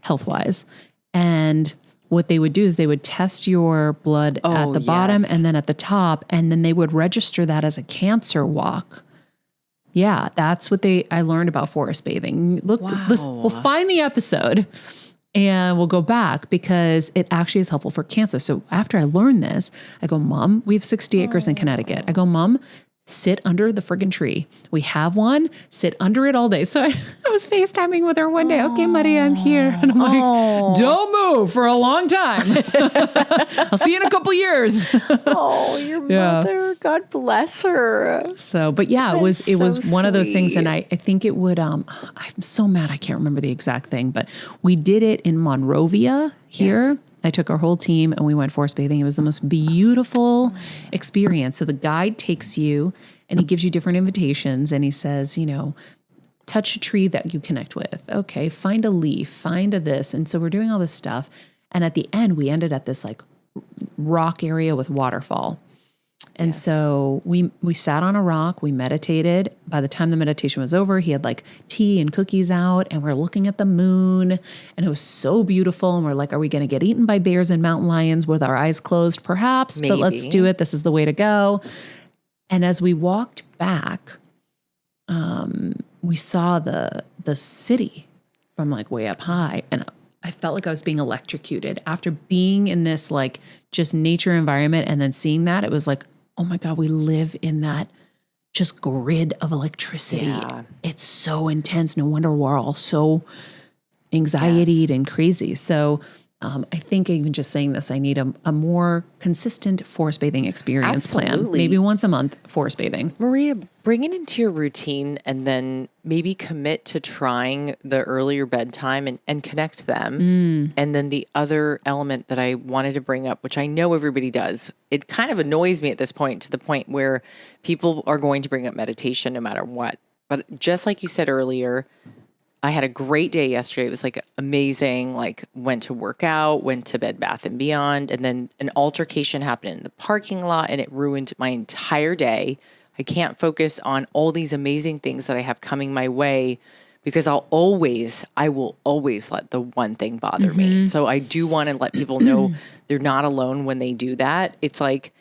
health-wise. And what they would do is they would test your blood at the bottom and then at the top, and then they would register that as a cancer walk. Yeah, that's what I learned about forest bathing. Look, we'll find the episode and we'll go back because it actually is helpful for cancer. So after I learned this, I go, Mom, we have 60 acres in Connecticut. I go, Mom, sit under the friggin' tree. We have one, sit under it all day. So I was FaceTiming with her one day. Okay, Maria, I'm here. And I'm like, don't move for a long time. I'll see you in a couple years. Your mother, God bless her. So, but yeah, it was one of those things. And I think it would, I'm so mad I can't remember the exact thing, but we did it in Monrovia here. I took our whole team and we went forest bathing. It was the most beautiful experience. So the guide takes you and he gives you different invitations and he says, touch a tree that you connect with. Okay, find a leaf, find a this. And so we're doing all this stuff. And at the end, we ended at this like rock area with waterfall. And so we sat on a rock, we meditated. By the time the meditation was over, he had like tea and cookies out and we're looking at the moon and it was so beautiful. And we're like, are we going to get eaten by bears and mountain lions with our eyes closed? Perhaps, but let's do it. This is the way to go. And as we walked back, we saw the city from like way up high. And I felt like I was being electrocuted after being in this like just nature environment and then seeing that. It was like, oh my God, we live in that just grid of electricity. Yeah. It's so intense. No wonder we're all so anxietied and crazy. So I think even just saying this, I need a more consistent forest bathing experience plan. Maybe once a month, forest bathing. Maria, bring it into your routine and then maybe commit to trying the earlier bedtime and connect them. And then the other element that I wanted to bring up, which I know everybody does, it kind of annoys me at this point to the point where people are going to bring up meditation no matter what. But just like you said earlier, I had a great day yesterday. It was like amazing, like went to work out, went to Bed Bath & Beyond, and then an altercation happened in the parking lot and it ruined my entire day. I can't focus on all these amazing things that I have coming my way because I will always let the one thing bother me. So I do want to let people know they're not alone when they do that. It's like,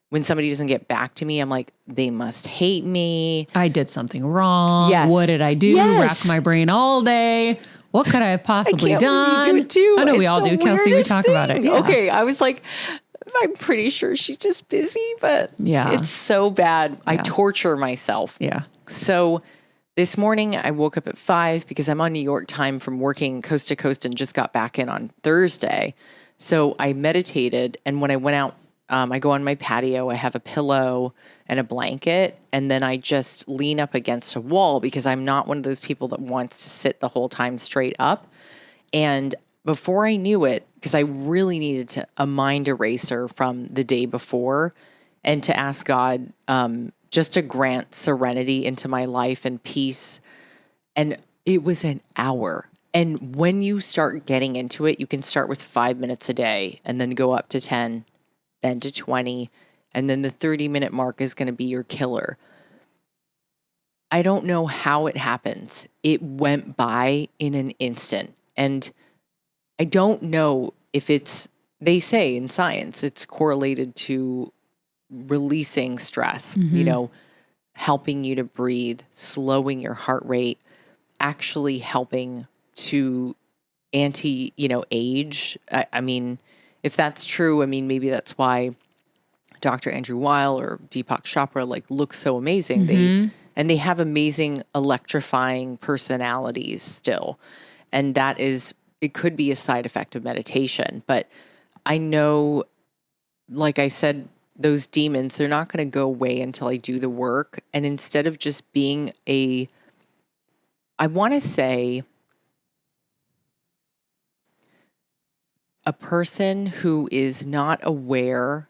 when somebody doesn't get back to me, I'm like, they must hate me. I did something wrong. Yes. What did I do? Rack my brain all day. What could I have possibly done? You do it too. I know we all do. Kelsey, we talk about it. Yeah. Okay. I was like, I'm pretty sure she's just busy, but it's so bad. Yeah. I torture myself. Yeah. So this morning I woke up at 5 because I'm on New York time from working coast to coast and just got back in on Thursday. So I meditated. And when I went out, I go on my patio, I have a pillow and a blanket, and then I just lean up against a wall because I'm not one of those people that wants to sit the whole time straight up. And before I knew it, because I really needed a mind eraser from the day before and to ask God just to grant serenity into my life and peace. And it was an hour. And when you start getting into it, you can start with 5 minutes a day and then go up to 10. Then to 20, and then the 30-minute mark is going to be your killer. I don't know how it happens. It went by in an instant. And I don't know if they say in science, it's correlated to releasing stress, helping you to breathe, slowing your heart rate, actually helping to age. I mean, if that's true, I mean, maybe that's why Dr. Andrew Weil or Deepak Chopra look so amazing. They have amazing electrifying personalities still. And it could be a side effect of meditation. But I know, like I said, those demons, they're not going to go away until I do the work. And instead of just being I want to say, a person who is not aware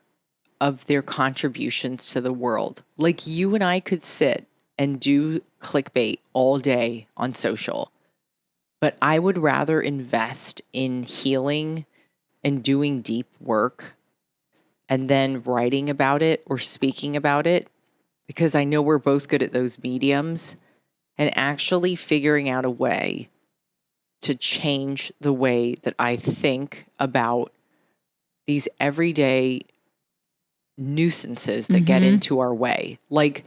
of their contributions to the world. Like you and I could sit and do clickbait all day on social, but I would rather invest in healing and doing deep work and then writing about it or speaking about it because I know we're both good at those mediums and actually figuring out a way to change the way that I think about these everyday nuisances that get into our way. Like,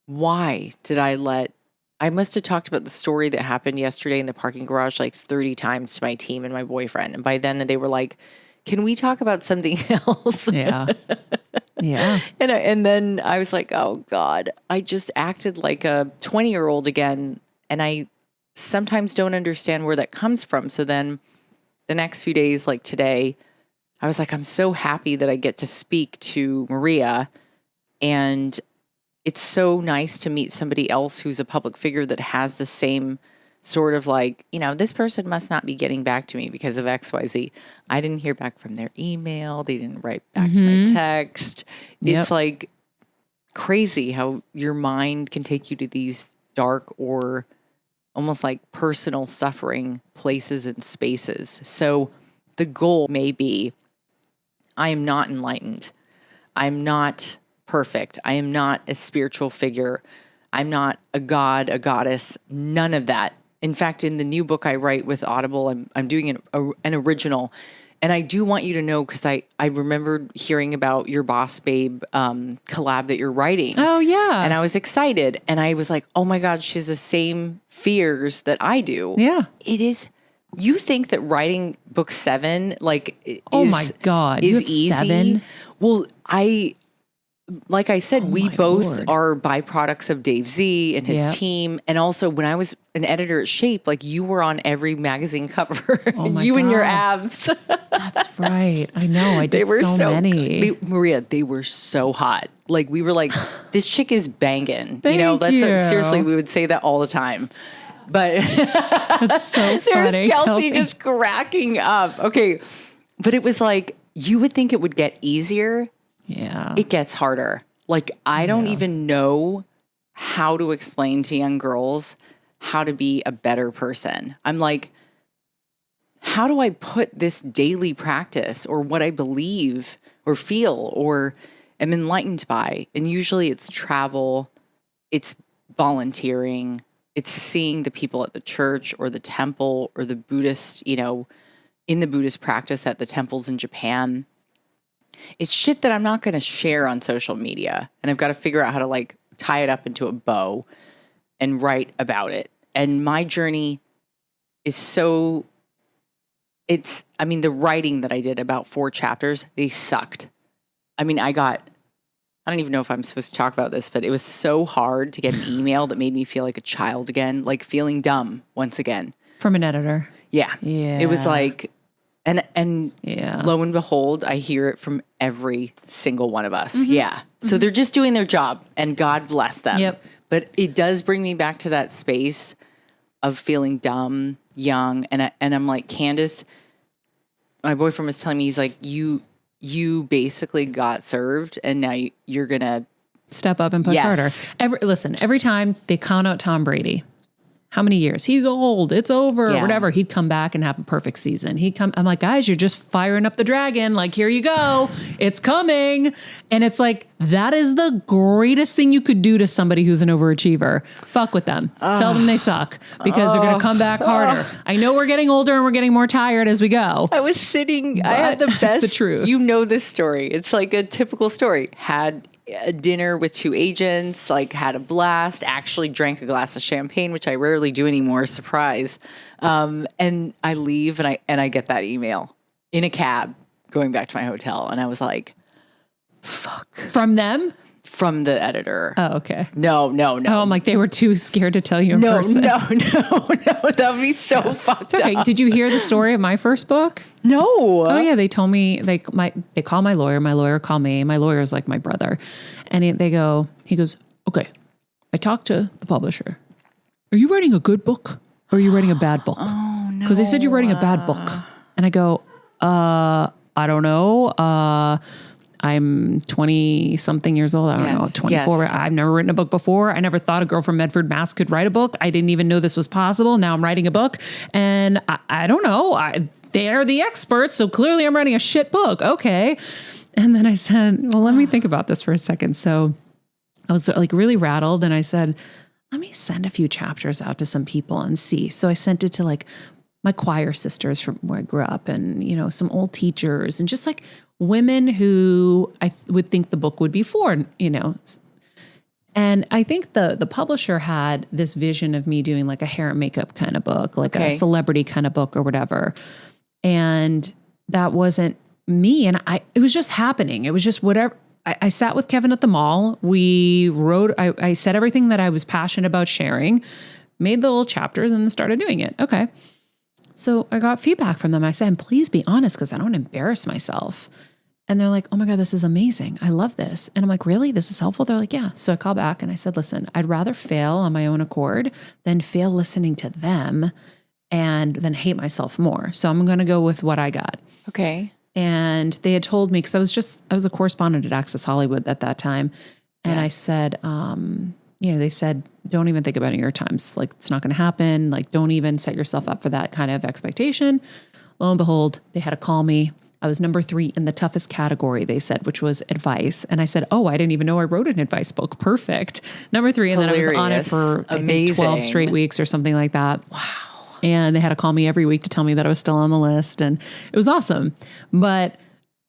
why did I must have talked about the story that happened yesterday in the parking garage 30 times to my team and my boyfriend. And by then they were like, can we talk about something else? Yeah. Yeah. And then I was like, oh God, I just acted like a 20-year-old again. And I sometimes don't understand where that comes from. So then the next few days, like today, I was like, I'm so happy that I get to speak to Maria. And it's so nice to meet somebody else who's a public figure that has the same sort of like, this person must not be getting back to me because of XYZ. I didn't hear back from their email. They didn't write back to my text. Yep. It's like crazy how your mind can take you to these dark or almost like personal suffering places and spaces. So the goal may be, I am not enlightened. I'm not perfect. I am not a spiritual figure. I'm not a god, a goddess, none of that. In fact, in the new book I write with Audible, I'm doing an original. And I do want you to know, because I remembered hearing about your Boss Babe collab that you're writing. Oh, yeah. And I was excited. And I was like, oh my God, she has the same fears that I do. Yeah. It is. You think that writing book 7, oh my God, is you have easy? 7? Well, like I said, we both Lord. are byproducts of Dave Z and his team. And also when I was an editor at Shape, you were on every magazine cover. Oh my you and your God. abs. That's right. I know. I did They were so many. Maria, they were so hot. We were like, this chick is banging. Thank you. Seriously, we would say that all the time. But That's so there's funny. Kelsey just cracking up. Okay. But it was like, you would think it would get easier. Yeah. It gets harder. I don't even know how to explain to young girls how to be a better person. I'm like, how do I put this daily practice or what I believe or feel or am enlightened by? And usually it's travel, it's volunteering, it's seeing the people at the church or the temple or the Buddhist, in the Buddhist practice at the temples in Japan. It's shit that I'm not going to share on social media. And I've got to figure out how to tie it up into a bow and write about it. And my journey is the writing that I did, about 4 chapters, they sucked. I don't even know if I'm supposed to talk about this, but it was so hard to get an email that made me feel like a child again, feeling dumb once again. From an editor. Yeah. Yeah. It was and yeah. Lo and behold, I hear it from every single one of us. Mm-hmm. Yeah. Mm-hmm. So they're just doing their job and God bless them. Yep. But it does bring me back to that space of feeling dumb, young. And I'm like, Candice, my boyfriend was telling me, he's like, you basically got served and now you're going to step up and push harder. Every time they count out Tom Brady, how many years? He's old. It's over. Yeah. Whatever. He'd come back and have a perfect season. I'm like, guys, you're just firing up the dragon. Here you go. It's coming. And it's like, that is the greatest thing you could do to somebody who's an overachiever. Fuck with them. Tell them they suck because they're going to come back harder. I know we're getting older and we're getting more tired as we go. I was sitting, I had the best. The truth. You know this story. It's like a typical story. Had a dinner with 2 agents, had a blast, actually drank a glass of champagne, which I rarely do anymore, surprise. And I leave and I get that email in a cab going back to my hotel. And I was like, fuck. From them? From the editor. Oh, okay. No. Oh, I'm like, they were too scared to tell you in person. No. That would be so fucked okay. up. Did you hear the story of my first book? No. Oh yeah, they told me they call my lawyer called me. My lawyer is like my brother, and he goes, okay, I talked to the publisher. Are you writing a good book or are you writing a bad book? Oh no, because they said you're writing a bad book, and I go, I don't know. I'm 20 something years old. I don't know, 24. Yes. I've never written a book before. I never thought a girl from Medford, Mass could write a book. I didn't even know this was possible. Now I'm writing a book and I don't know. They're the experts. So clearly I'm writing a shit book. Okay. And then I said, well, let me think about this for a second. So I was really rattled and I said, let me send a few chapters out to some people and see. So I sent it to my choir sisters from where I grew up and, some old teachers and just women who I would think the book would be for, And I think the publisher had this vision of me doing a hair and makeup kind of book, a celebrity kind of book or whatever. And that wasn't me. And it was just happening. It was just whatever. I sat with Kevin at the mall. We wrote, I said everything that I was passionate about sharing, made the little chapters and started doing it. Okay. So I got feedback from them. I said, please be honest because I don't embarrass myself. And they're like, oh my God, this is amazing. I love this. And I'm like, really? This is helpful? They're like, yeah. So I call back and I said, listen, I'd rather fail on my own accord than fail listening to them and then hate myself more. So I'm going to go with what I got. Okay. And they had told me, because I was a correspondent at Access Hollywood at that time. And I said, they said, don't even think about New York Times. Like, it's not going to happen. Like, don't even set yourself up for that kind of expectation. Lo and behold, they had to call me. I was number 3 in the toughest category, they said, which was advice. And I said, oh, I didn't even know I wrote an advice book. Perfect. Number 3. And Hilarious. then I was on it for I think 12 straight weeks or something like that. Wow. And they had to call me every week to tell me that I was still on the list. And it was awesome. But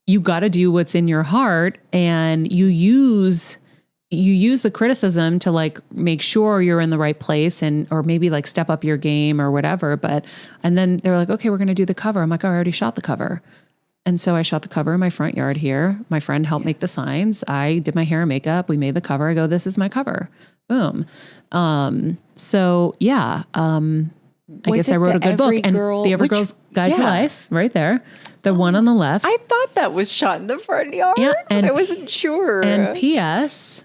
you got to do what's in your heart, and you use the criticism to like make sure you're in the right place, and or maybe like step up your game or whatever. And then they're like, okay, we're going to do the cover. I'm like, oh, I already shot the cover. And so I shot the cover in my front yard here. My friend helped make the signs. I did my hair and makeup. We made the cover. I go, this is my cover. Boom. I guess I wrote a good book. And the Every Girl's Guide to Life, right there. The one on the left. I thought that was shot in the front yard. Yeah, and I wasn't sure. And P.S.,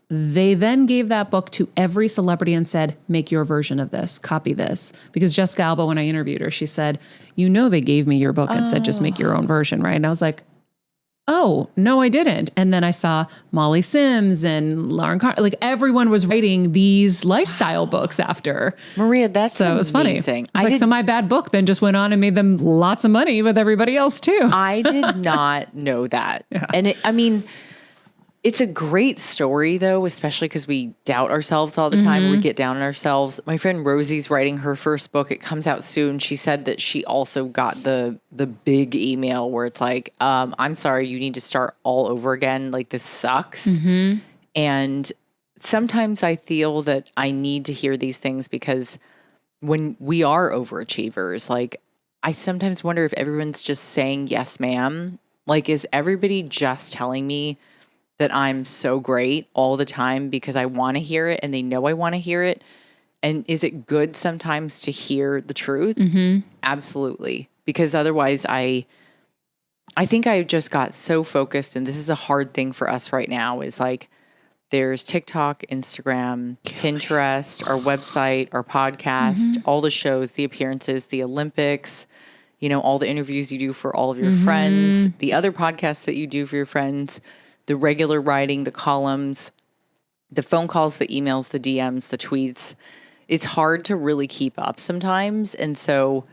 they then gave that book to every celebrity and said, make your version of this, copy this. Because Jessica Alba, when I interviewed her, she said, they gave me your book and said, just make your own version, right? And I was like, oh, no, I didn't. And then I saw Molly Sims and Lauren Carter, like everyone was writing these lifestyle books after. Maria, that's so it was funny. So my bad book then just went on and made them lots of money with everybody else too. I did not know that. Yeah. And it's a great story though, especially because we doubt ourselves all the time. We get down on ourselves. My friend Rosie's writing her first book. It comes out soon. She said that she also got the big email where it's like, I'm sorry, you need to start all over again. Like, this sucks. And sometimes I feel that I need to hear these things because when we are overachievers, like, I sometimes wonder if everyone's just saying, yes, ma'am. Like, is everybody just telling me that I'm so great all the time because I want to hear it and they know I want to hear it? And is it good sometimes to hear the truth? Absolutely. Because otherwise I think I just got so focused, and this is a hard thing for us right now, is like, there's TikTok, Instagram, Pinterest, our website, our podcast, all the shows, the appearances, the Olympics, all the interviews you do for all of your friends, the other podcasts that you do for your friends, the regular writing, the columns, the phone calls, the emails, the DMs, the tweets. It's hard to really keep up sometimes. And so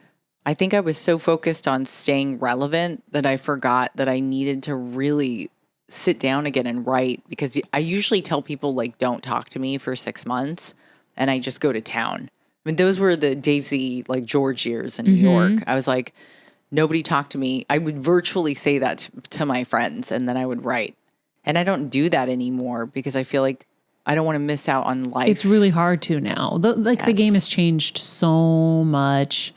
I think I was so focused on staying relevant that I forgot that I needed to really sit down again and write, because I usually tell people, like, don't talk to me for 6 months and I just go to town. I mean, those were the Daisy, like, George years in New York. I was like, nobody talked to me. I would virtually say that to my friends, and then I would write. And I don't do that anymore because I feel like I don't want to miss out on life. It's really hard to now. The game has changed so much.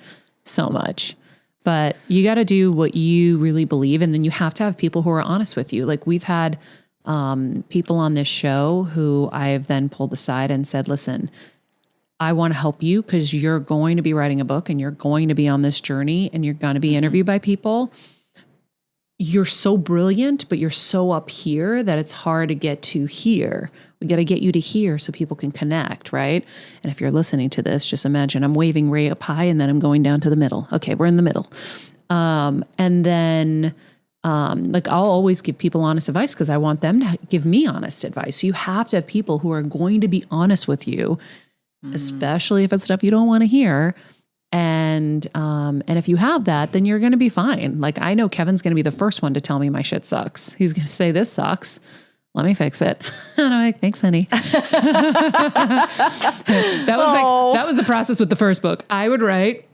But you got to do what you really believe. And then you have to have people who are honest with you. Like, we've had people on this show who I've then pulled aside and said, listen, I want to help you because you're going to be writing a book and you're going to be on this journey and you're going to be interviewed by people. You're so brilliant, but you're so up here that it's hard to get to here. We got to get you to here so people can connect, right? And if you're listening to this, just imagine I'm waving Ray up high and then I'm going down to the middle. Okay, we're in the middle. And then I'll always give people honest advice because I want them to give me honest advice. So you have to have people who are going to be honest with you, especially if it's stuff you don't want to hear. And if you have that, then you're going to be fine. Like, I know Kevin's going to be the first one to tell me my shit sucks. He's going to say, this sucks. Let me fix it. And I'm like, thanks, honey. That was the process with the first book. I would write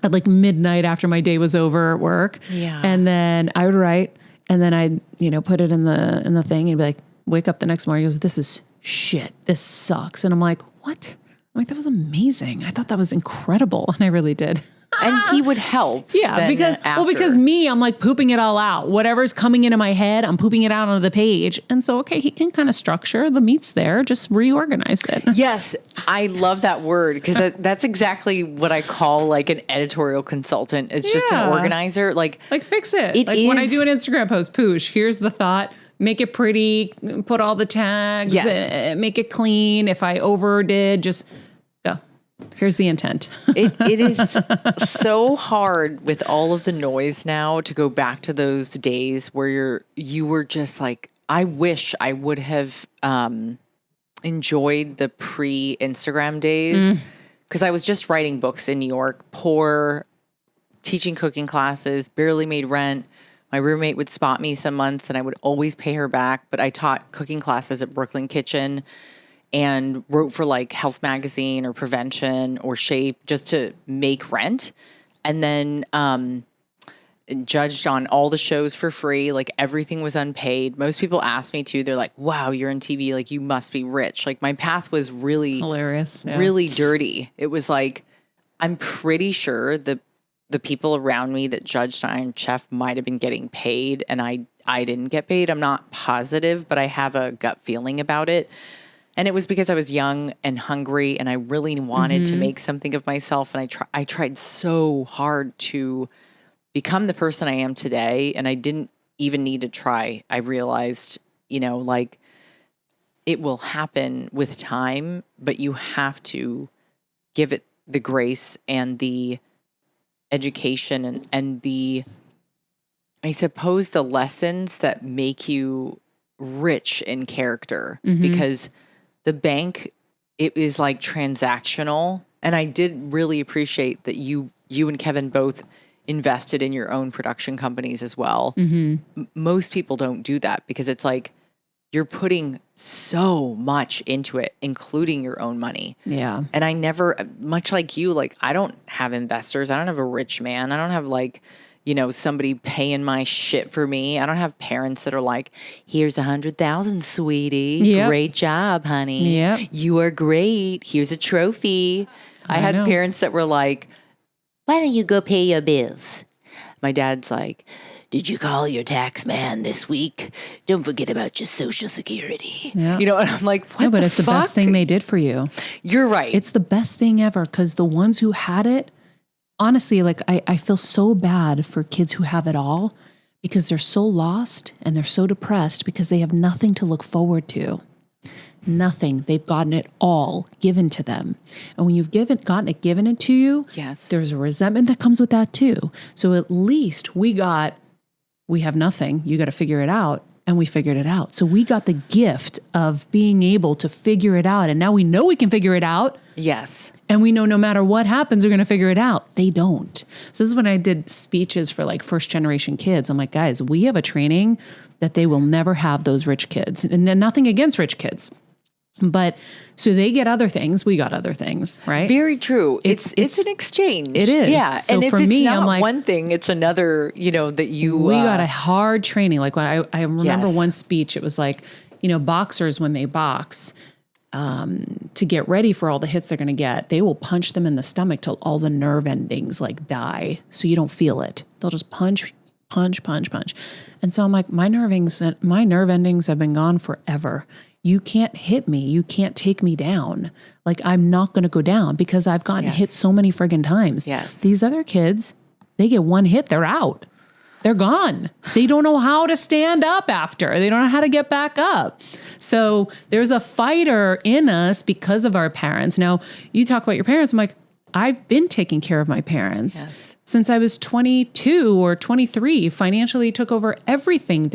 at like midnight after my day was over at work. Yeah. And then I would write, and then I'd, put it in the thing and be like, wake up the next morning. He goes, this is shit. This sucks. And I'm like, what? I'm like, that was amazing. I thought that was incredible. And I really did. And he would help. Yeah, then because after. me, I'm like pooping it all out. Whatever's coming into my head, I'm pooping it out onto the page. And so, okay, he can kind of structure the meat's there, just reorganize it. Yes, I love that word because that's exactly what I call like an editorial consultant. It's just an Yeah. organizer. Like fix it. It Like when I is- do an Instagram post, poosh, here's the thought. Make it pretty, put all the tags, Yes. make it clean. If I overdid, just go. Here's the intent. it is so hard with all of the noise now to go back to those days where you were just like, I wish I would have enjoyed the pre-Instagram days because I was just writing books in New York, poor, teaching cooking classes, barely made rent. My roommate would spot me some months and I would always pay her back, but I taught cooking classes at Brooklyn Kitchen and wrote for like Health Magazine or Prevention or Shape just to make rent. And then judged on all the shows for free. Like everything was unpaid. Most people ask me to, they're like, wow, you're in TV. Like you must be rich. Like my path was really Hilarious. Yeah. really dirty. It was like, I'm pretty sure the people around me that judged Iron Chef might have been getting paid and I didn't get paid. I'm not positive, but I have a gut feeling about it. And it was because I was young and hungry and I really wanted to make something of myself. And I tried so hard to become the person I am today. And I didn't even need to try. I realized, like it will happen with time, but you have to give it the grace and the education and the, I suppose, the lessons that make you rich in character because the bank, it is like transactional. And I did really appreciate that you and Kevin both invested in your own production companies as well. Most people don't do that because it's like you're putting so much into it, including your own money. Yeah. And I never, much like you, like I don't have investors. I don't have a rich man. I don't have like, somebody paying my shit for me. I don't have parents that are like, here's 100,000, sweetie. Yep. Great job, honey. Yep. You are great. Here's a trophy. I had know. parents that were like, why don't you go pay your bills? My dad's like, did you call your tax man this week? Don't forget about your Social Security. Yeah. And I'm like, what But the it's the fuck? best thing they did for you. You're right. It's the best thing ever because the ones who had it, honestly, like I feel so bad for kids who have it all because they're so lost and they're so depressed because they have nothing to look forward to. Nothing. They've gotten it all given to them. And when you've gotten it given to you, yes. there's a resentment that comes with that too. So at least we have nothing. You got to figure it out. And we figured it out. So we got the gift of being able to figure it out. And now we know we can figure it out. Yes. And we know no matter what happens, they're going to figure it out. They don't. So this is when I did speeches for like first generation kids. I'm like, guys, we have a training that they will never have, those rich kids. And nothing against rich kids. But so they get other things, we got other things, right? Very true. It's an exchange. It is. Yeah. So and if for it's me, not I'm like, one thing, it's another, that you we got a hard training. Like when I remember Yes. one speech, it was like, boxers, when they box, to get ready for all the hits they're going to get, they will punch them in the stomach till all the nerve endings like die. So you don't feel it. They'll just punch. And so I'm like, my nerve endings have been gone forever. You can't hit me. You can't take me down. Like I'm not going to go down because I've gotten hit so many friggin' times. Yes. These other kids, they get one hit, they're out. They're gone. They don't know how to stand up after. They don't know how to get back up. So there's a fighter in us because of our parents. Now, you talk about your parents. I'm like, I've been taking care of my parents since I was 22 or 23. Financially took over everything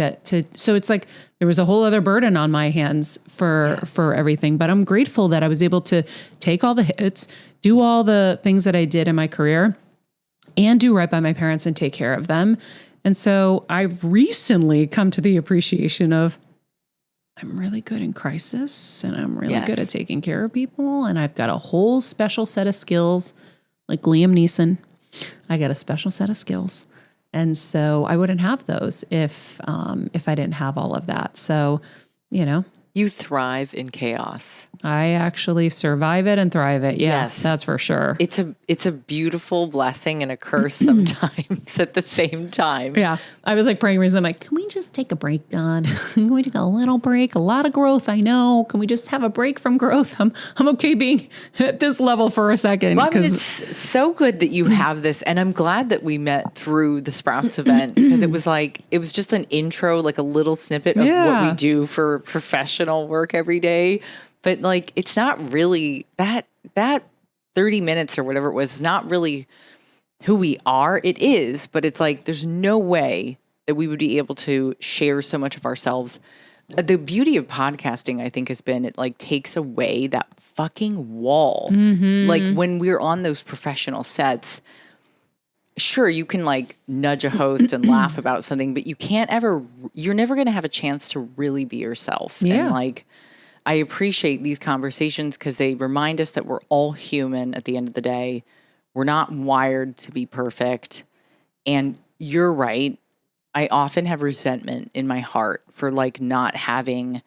so it's like there was a whole other burden on my hands for everything. But I'm grateful that I was able to take all the hits, do all the things that I did in my career, and do right by my parents and take care of them. And so I've recently come to the appreciation of I'm really good in crisis and I'm really good at taking care of people. And I've got a whole special set of skills like Liam Neeson. I got a special set of skills. And so I wouldn't have those if I didn't have all of that. So, You thrive in chaos. I actually survive it and thrive it. Yes. That's for sure. It's a beautiful blessing and a curse sometimes at the same time. Yeah. I was like praying recently. I'm like, can we just take a break, God? Can we take a little break? A lot of growth, I know. Can we just have a break from growth? I'm okay being at this level for a second. Well, I mean, it's so good that you have this. And I'm glad that we met through the Sprouts event because it was just an intro, like a little snippet of what we do for professional work every day. But like, it's not really that 30 minutes or whatever it was, is not really who we are. It is, but it's like, there's no way that we would be able to share so much of ourselves. The beauty of podcasting, I think, has been it like takes away that fucking wall. Like when we're on those professional sets, sure, you can like nudge a host and laugh about something, but you're never going to have a chance to really be yourself. Yeah. And like, I appreciate these conversations because they remind us that we're all human at the end of the day. We're not wired to be perfect. And you're right. I often have resentment in my heart for like not having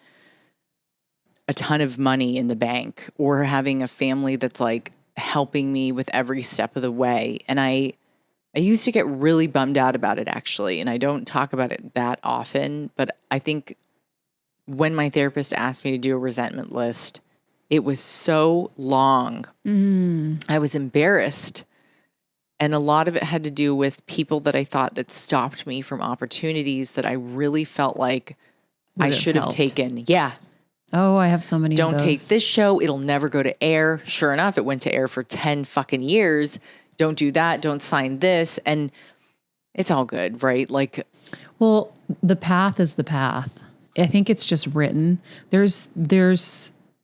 a ton of money in the bank or having a family that's like helping me with every step of the way. And I used to get really bummed out about it actually. And I don't talk about it that often, but I think when my therapist asked me to do a resentment list, it was so long. I was embarrassed. And a lot of it had to do with people that I thought that stopped me from opportunities that I really felt like I should have taken. Yeah. Oh, I have so many Don't of those. take this show. It'll never go to air. Sure enough, it went to air for 10 fucking years. Don't do that. Don't sign this. And it's all good, right? Like, well, the path is the path. I think it's just written. There's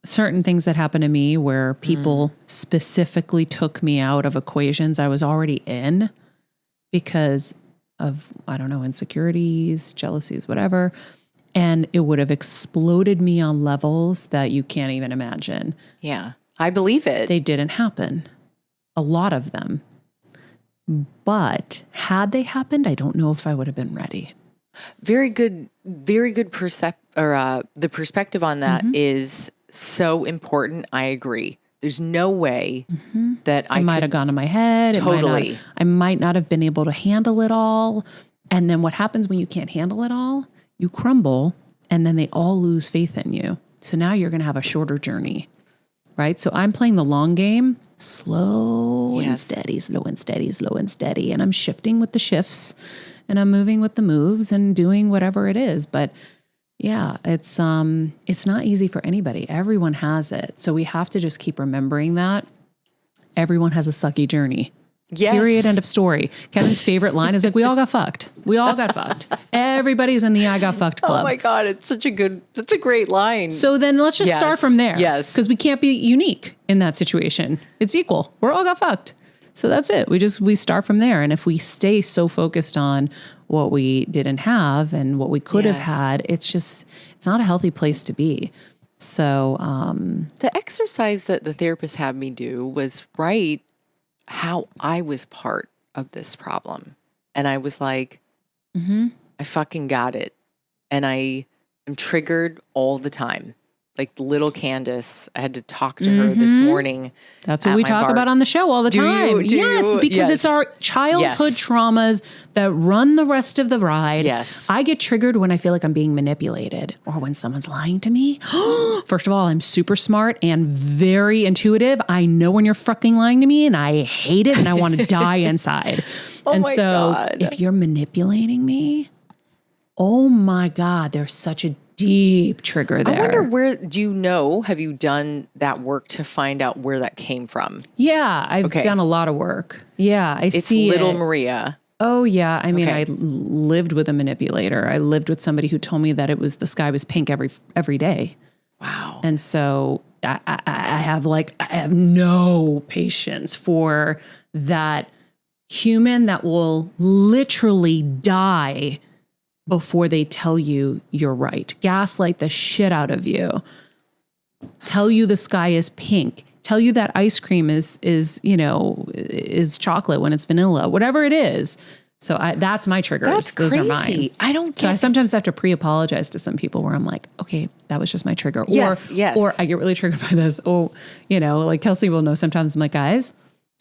certain things that happen to me where people specifically took me out of equations I was already in because of, I don't know, insecurities, jealousies, whatever. And it would have exploded me on levels that you can't even imagine. yeah, I believe it. They didn't happen. A lot of them. But had they happened, I don't know if I would have been ready. Very good the perspective on that is so important. I agree. There's no way that I might have gone to my head. Totally. I might not have been able to handle it all. And then what happens when you can't handle it all? You crumble and then they all lose faith in you. So now you're going to have a shorter journey, right? So I'm playing the long game, slow and steady, slow and steady, slow and steady. And I'm shifting with the shifts and I'm moving with the moves and doing whatever it is. But yeah, it's not easy for anybody. Everyone has it. So we have to just keep remembering that everyone has a sucky journey. Yes. Period. End of story. Kevin's favorite line is like, we all got fucked. We all got fucked. Everybody's in the I got fucked club. Oh my God. That's a great line. So then let's just start from there. Yes. Because we can't be unique in that situation. It's equal. We're all got fucked. So that's it. We start from there. And if we stay so focused on what we didn't have and what we could have had, it's not a healthy place to be. So the exercise that the therapist had me do was write how I was part of this problem. And I was like, I fucking got it. And I am triggered all the time. Like little Candice, I had to talk to her this morning. That's what we talk about on the show all the time. Yes, because it's our childhood traumas that run the rest of the ride. Yes. I get triggered when I feel like I'm being manipulated or when someone's lying to me. First of all, I'm super smart and very intuitive. I know when you're fucking lying to me and I hate it and I want to die inside. And my so God. if you're manipulating me, oh my God, there's such a deep trigger there. I wonder have you done that work to find out where that came from? Yeah, I've done a lot of work. Yeah, It's see little it. Maria. Oh yeah, I mean, Okay. I lived with a manipulator. I lived with somebody who told me that the sky was pink every day. Wow. And so I have no patience for that human that will literally die before they tell you you're right. Gaslight the shit out of you. Tell you the sky is pink. Tell you that ice cream is chocolate when it's vanilla. Whatever it is, So that's my triggers. That's Those crazy. are mine. I don't get So I sometimes have to pre-apologize to some people where I'm like, okay, that was just my trigger. Yes, Or I get really triggered by this. Oh, like Kelsey will know sometimes I'm like, guys,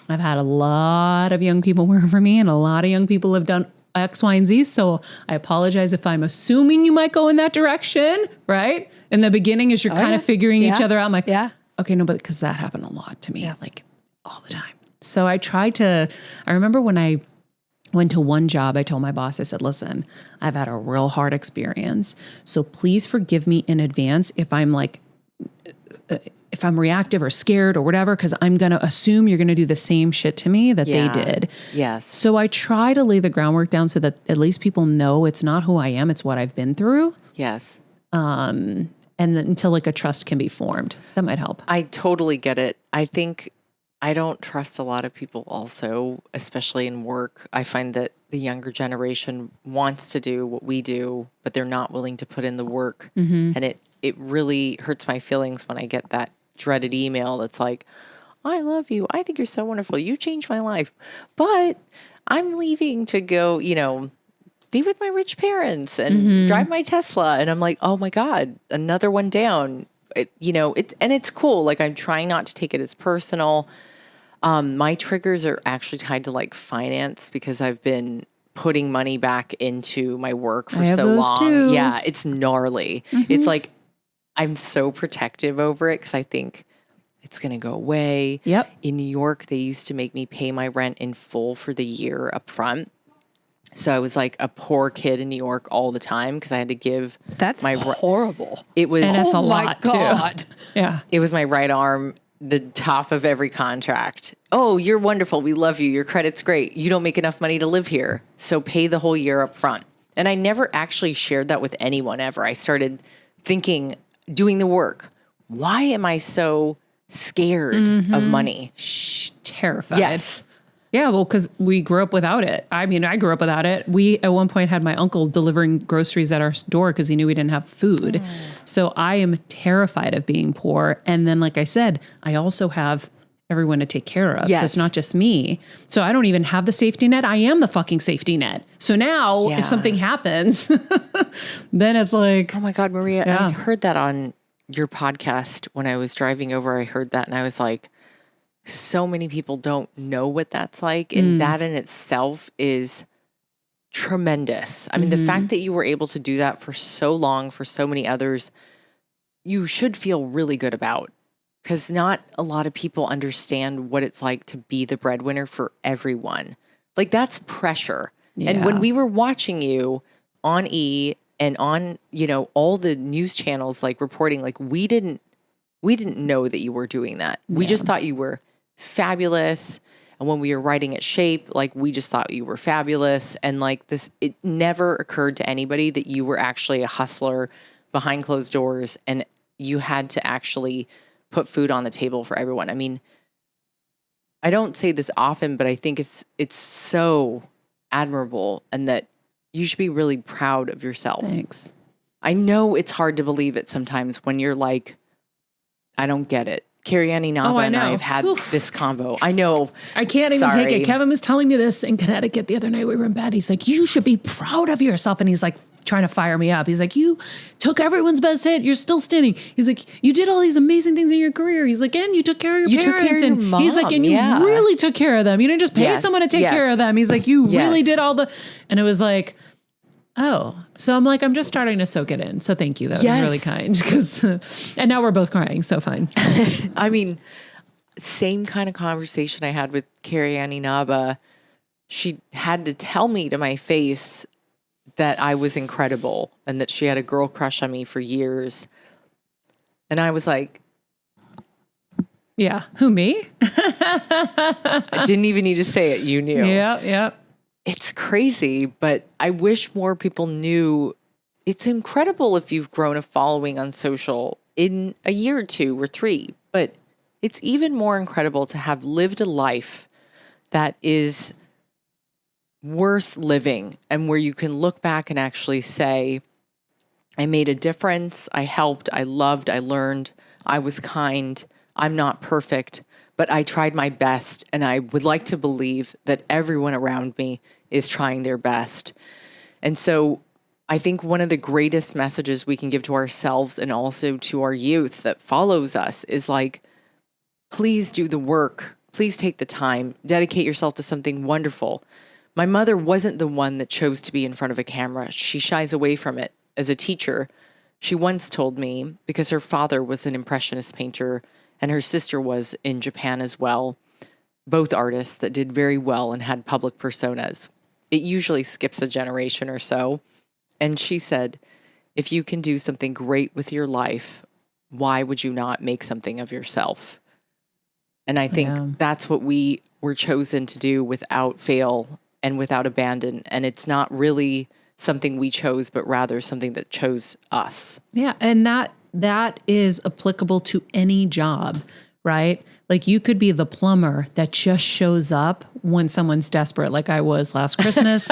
I've had a lot of young people work for me and a lot of young people have done X, Y, and Z. So I apologize if I'm assuming you might go in that direction, right? In the beginning, as you're kind of figuring each other out, I'm like, okay, no, but because that happened a lot to me, like all the time. So I remember when I went to one job, I told my boss, I said, listen, I've had a real hard experience. So please forgive me in advance if I'm reactive or scared or whatever, because I'm going to assume you're going to do the same shit to me that they did. Yes. So I try to lay the groundwork down so that at least people know it's not who I am, it's what I've been through. Yes. And until like a trust can be formed, that might help. I totally get it. I think I don't trust a lot of people also, especially in work. I find that the younger generation wants to do what we do, but they're not willing to put in the work. Mm-hmm. And it really hurts my feelings when I get that dreaded email that's like, I love you. I think you're so wonderful. You changed my life. But I'm leaving to go, be with my rich parents and drive my Tesla. And I'm like, oh my God, another one down. And it's cool. Like, I'm trying not to take it as personal. My triggers are actually tied to like finance because I've been putting money back into my work for so long. Too. Yeah, it's gnarly. It's like, I'm so protective over it because I think it's going to go away. Yep. In New York, they used to make me pay my rent in full for the year up front. So I was like a poor kid in New York all the time because I had to give horrible. It was and that's a lot God. too. Yeah. It was my right arm, the top of every contract. Oh, you're wonderful. We love you. Your credit's great. You don't make enough money to live here. So pay the whole year up front. And I never actually shared that with anyone ever. I started thinking, doing the work. Why am I so scared of money? Terrified. Yes. Yeah, well, because we grew up without it. I mean, I grew up without it. We, at one point, had my uncle delivering groceries at our door because he knew we didn't have food. So I am terrified of being poor. And then, like I said, I also have everyone to take care of. Yes. So it's not just me. So I don't even have the safety net. I am the fucking safety net. So now if something happens, then it's like... Oh my God, Maria, I heard that on your podcast when I was driving over. I heard that and I was like... So many people don't know what that's like. And that in itself is tremendous. I mean, the fact that you were able to do that for so long, for so many others, you should feel really good about. Because not a lot of people understand what it's like to be the breadwinner for everyone. Like, that's pressure. Yeah. And when we were watching you on E! And on, all the news channels, like reporting, like we didn't know that you were doing that. We just thought you were fabulous. And when we were writing at Shape, like we just thought you were fabulous. And like this, it never occurred to anybody that you were actually a hustler behind closed doors and you had to actually put food on the table for everyone. I mean, I don't say this often, but I think it's so admirable and that you should be really proud of yourself. Thanks. I know it's hard to believe it sometimes when you're like, I don't get it. Carrie-Ann Inaba and I have had this convo. I know. I can't even take it. Kevin was telling me this in Connecticut the other night. We were in bed. He's like, you should be proud of yourself. And he's like trying to fire me up. He's like, you took everyone's best hit. You're still standing. He's like, you did all these amazing things in your career. He's like, and you took care of your parents. Took care of your mom. He's like, and you really took care of them. You didn't just pay someone to take care of them. He's like, you really did all the, and it was like, oh, so I'm like, I'm just starting to soak it in. So thank you. That was really kind. And now we're both crying. So fine. I mean, same kind of conversation I had with Carrie-Ann Inaba. She had to tell me to my face that I was incredible and that she had a girl crush on me for years. And I was like, yeah, who, me? I didn't even need to say it. You knew. Yeah. It's crazy, but I wish more people knew it's incredible if you've grown a following on social in a year or 2 or 3, but it's even more incredible to have lived a life that is worth living and where you can look back and actually say, I made a difference, I helped, I loved, I learned, I was kind, I'm not perfect, but I tried my best, and I would like to believe that everyone around me is trying their best. And so I think one of the greatest messages we can give to ourselves and also to our youth that follows us is like, please do the work. Please take the time. Dedicate yourself to something wonderful. My mother wasn't the one that chose to be in front of a camera. She shies away from it. As a teacher, she once told me, because her father was an impressionist painter and her sister was in Japan as well, both artists that did very well and had public personas. It usually skips a generation or so. And she said, if you can do something great with your life, why would you not make something of yourself? And I think that's what we were chosen to do without fail and without abandon. And it's not really something we chose, but rather something that chose us. Yeah. And that is applicable to any job, right? Like you could be the plumber that just shows up when someone's desperate, like I was last Christmas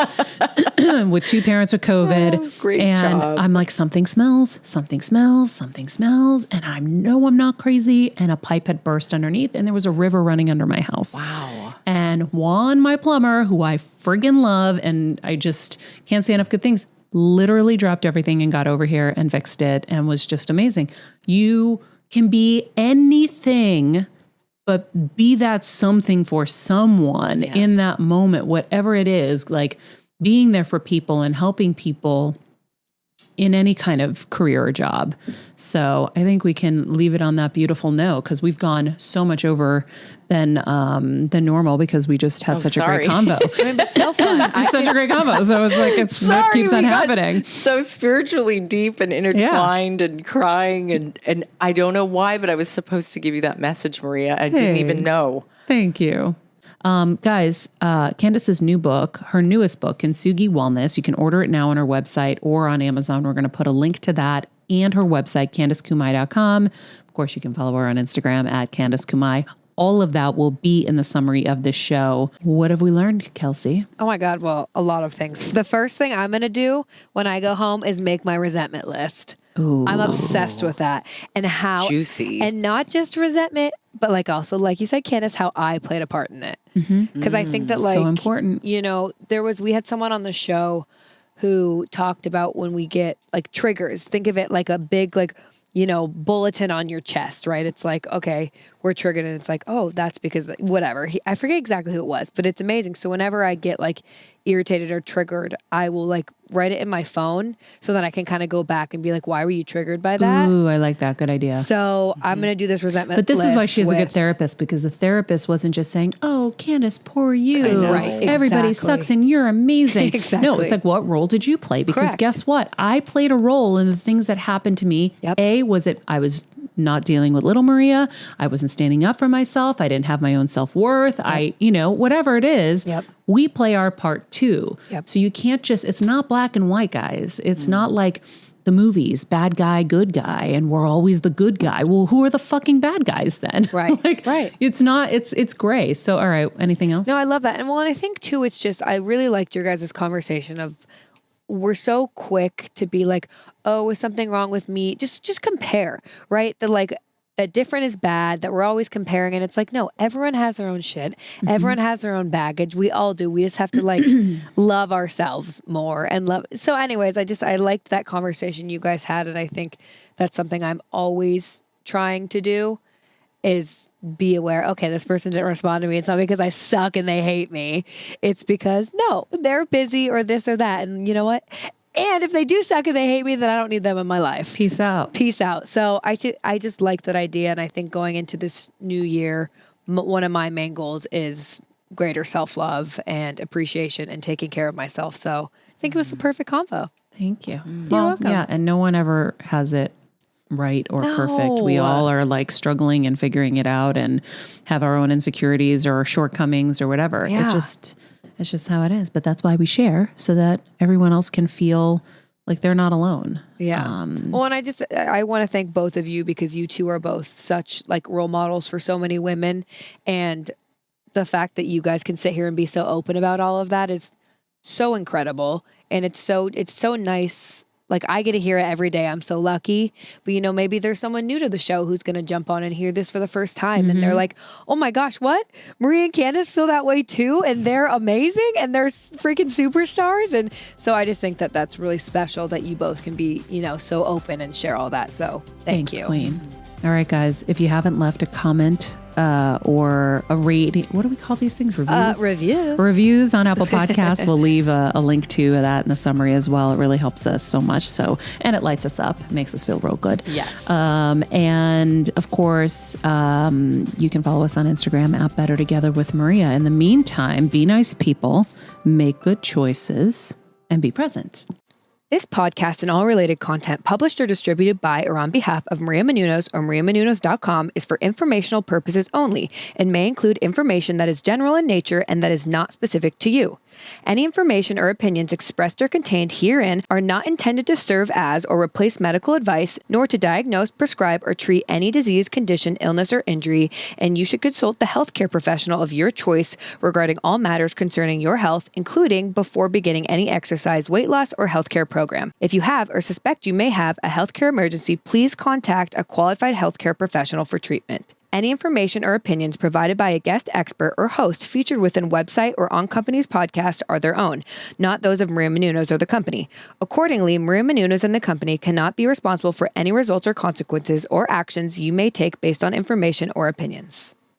with 2 parents with COVID. Oh, great and job. I'm like, something smells. And I know I'm not crazy. And a pipe had burst underneath and there was a river running under my house. Wow. And Juan, my plumber, who I friggin' love, and I just can't say enough good things, literally dropped everything and got over here and fixed it and was just amazing. You can be anything, but be that something for someone in that moment, whatever it is, like being there for people and helping people in any kind of career or job. So I think we can leave it on that beautiful note because we've gone so much over than normal because we just had such a great combo. I mean, but so fun. It's such a great combo. So it's like, it keeps on happening. So spiritually deep and intertwined and crying. And I don't know why, but I was supposed to give you that message, Maria. I didn't even know. Thank you. Guys, Candice's new book, her newest book, Kintsugi Wellness, you can order it now on her website or on Amazon. We're going to put a link to that and her website, CandiceKumai.com. Of course, you can follow her on Instagram at Candice Kumai. All of that will be in the summary of this show. What have we learned, Kelsey? Oh my God. Well, a lot of things. The first thing I'm going to do when I go home is make my resentment list. Ooh. I'm obsessed with that and how Juicy. And not just resentment, but like also, like you said, Candice, how I played a part in it. Because I think that like, so important. You know, we had someone on the show who talked about when we get like triggers, think of it like a big, like, you know, bulletin on your chest, right? It's like, okay, we're triggered. And it's like, oh, that's because whatever. I forget exactly who it was, but it's amazing. So whenever I get like irritated or triggered, I will like write it in my phone so that I can kind of go back and be like, why were you triggered by that? Ooh, I like that. Good idea. So I'm going to do this resentment. But this is why she has a good therapist, because the therapist wasn't just saying, oh, Candice, poor you. I know, right, Everybody exactly. sucks and you're amazing. Exactly. No, it's like, what role did you play? Because Correct. guess what? I played a role in the things that happened to me. Yep. I was not dealing with little Maria. I wasn't standing up for myself. I didn't have my own self-worth. Yep. Whatever it is, Yep. we play our part too. Yep. So you can't it's not black and white, guys. It's not like the movies, bad guy, good guy, and we're always the good guy. Well, who are the fucking bad guys then? Right. Right. It's not, it's gray. So, all right. Anything else? No, I love that. And well, and I think too, it's just, I really liked your guys' conversation of, we're so quick to be like, oh, is something wrong with me? Just compare, right? That different is bad, that we're always comparing. And it's like, no, everyone has their own shit. Mm-hmm. Everyone has their own baggage. We all do. We just have to like love ourselves more and love. So anyways, I liked that conversation you guys had. And I think that's something I'm always trying to do is be aware, okay, this person didn't respond to me. It's not because I suck and they hate me. It's because, no, they're busy or this or that. And you know what? And if they do suck and they hate me, then I don't need them in my life. Peace out. Peace out. So I just like that idea. And I think going into this new year, one of my main goals is greater self-love and appreciation and taking care of myself. So I think it was the perfect convo. Thank you. You're welcome. Yeah. And no one ever has it right or perfect. We all are like struggling and figuring it out and have our own insecurities or shortcomings or whatever. Yeah. It's just how it is. But that's why we share, so that everyone else can feel like they're not alone. Yeah. Well, and I want to thank both of you because you two are both such like role models for so many women. And the fact that you guys can sit here and be so open about all of that is so incredible. And it's so nice Like I get to hear it every day. I'm so lucky. But you know, maybe there's someone new to the show who's going to jump on and hear this for the first time. And they're like, oh my gosh, what? Maria and Candice feel that way too. And they're amazing and they're freaking superstars. And so I just think that that's really special that you both can be, you know, so open and share all that. So thanks you. Queen. All right, guys, if you haven't left a comment or a rating, what do we call these things? Reviews? Reviews on Apple Podcasts. We'll leave a link to that in the summary as well. It really helps us so much. So, and it lights us up, makes us feel real good. Yes. And of course, you can follow us on Instagram at Better Together with Maria. In the meantime, be nice people, make good choices, and be present. This podcast and all related content published or distributed by or on behalf of Maria Menounos or MariaMenounos.com is for informational purposes only and may include information that is general in nature and that is not specific to you. Any information or opinions expressed or contained herein are not intended to serve as or replace medical advice, nor to diagnose, prescribe, or treat any disease, condition, illness, or injury, and you should consult the healthcare professional of your choice regarding all matters concerning your health, including before beginning any exercise, weight loss, or healthcare program. If you have or suspect you may have a healthcare emergency, please contact a qualified healthcare professional for treatment. Any information or opinions provided by a guest expert or host featured within website or on company's podcast are their own, not those of Maria Menounos or the company. Accordingly, Maria Menounos and the company cannot be responsible for any results or consequences or actions you may take based on information or opinions.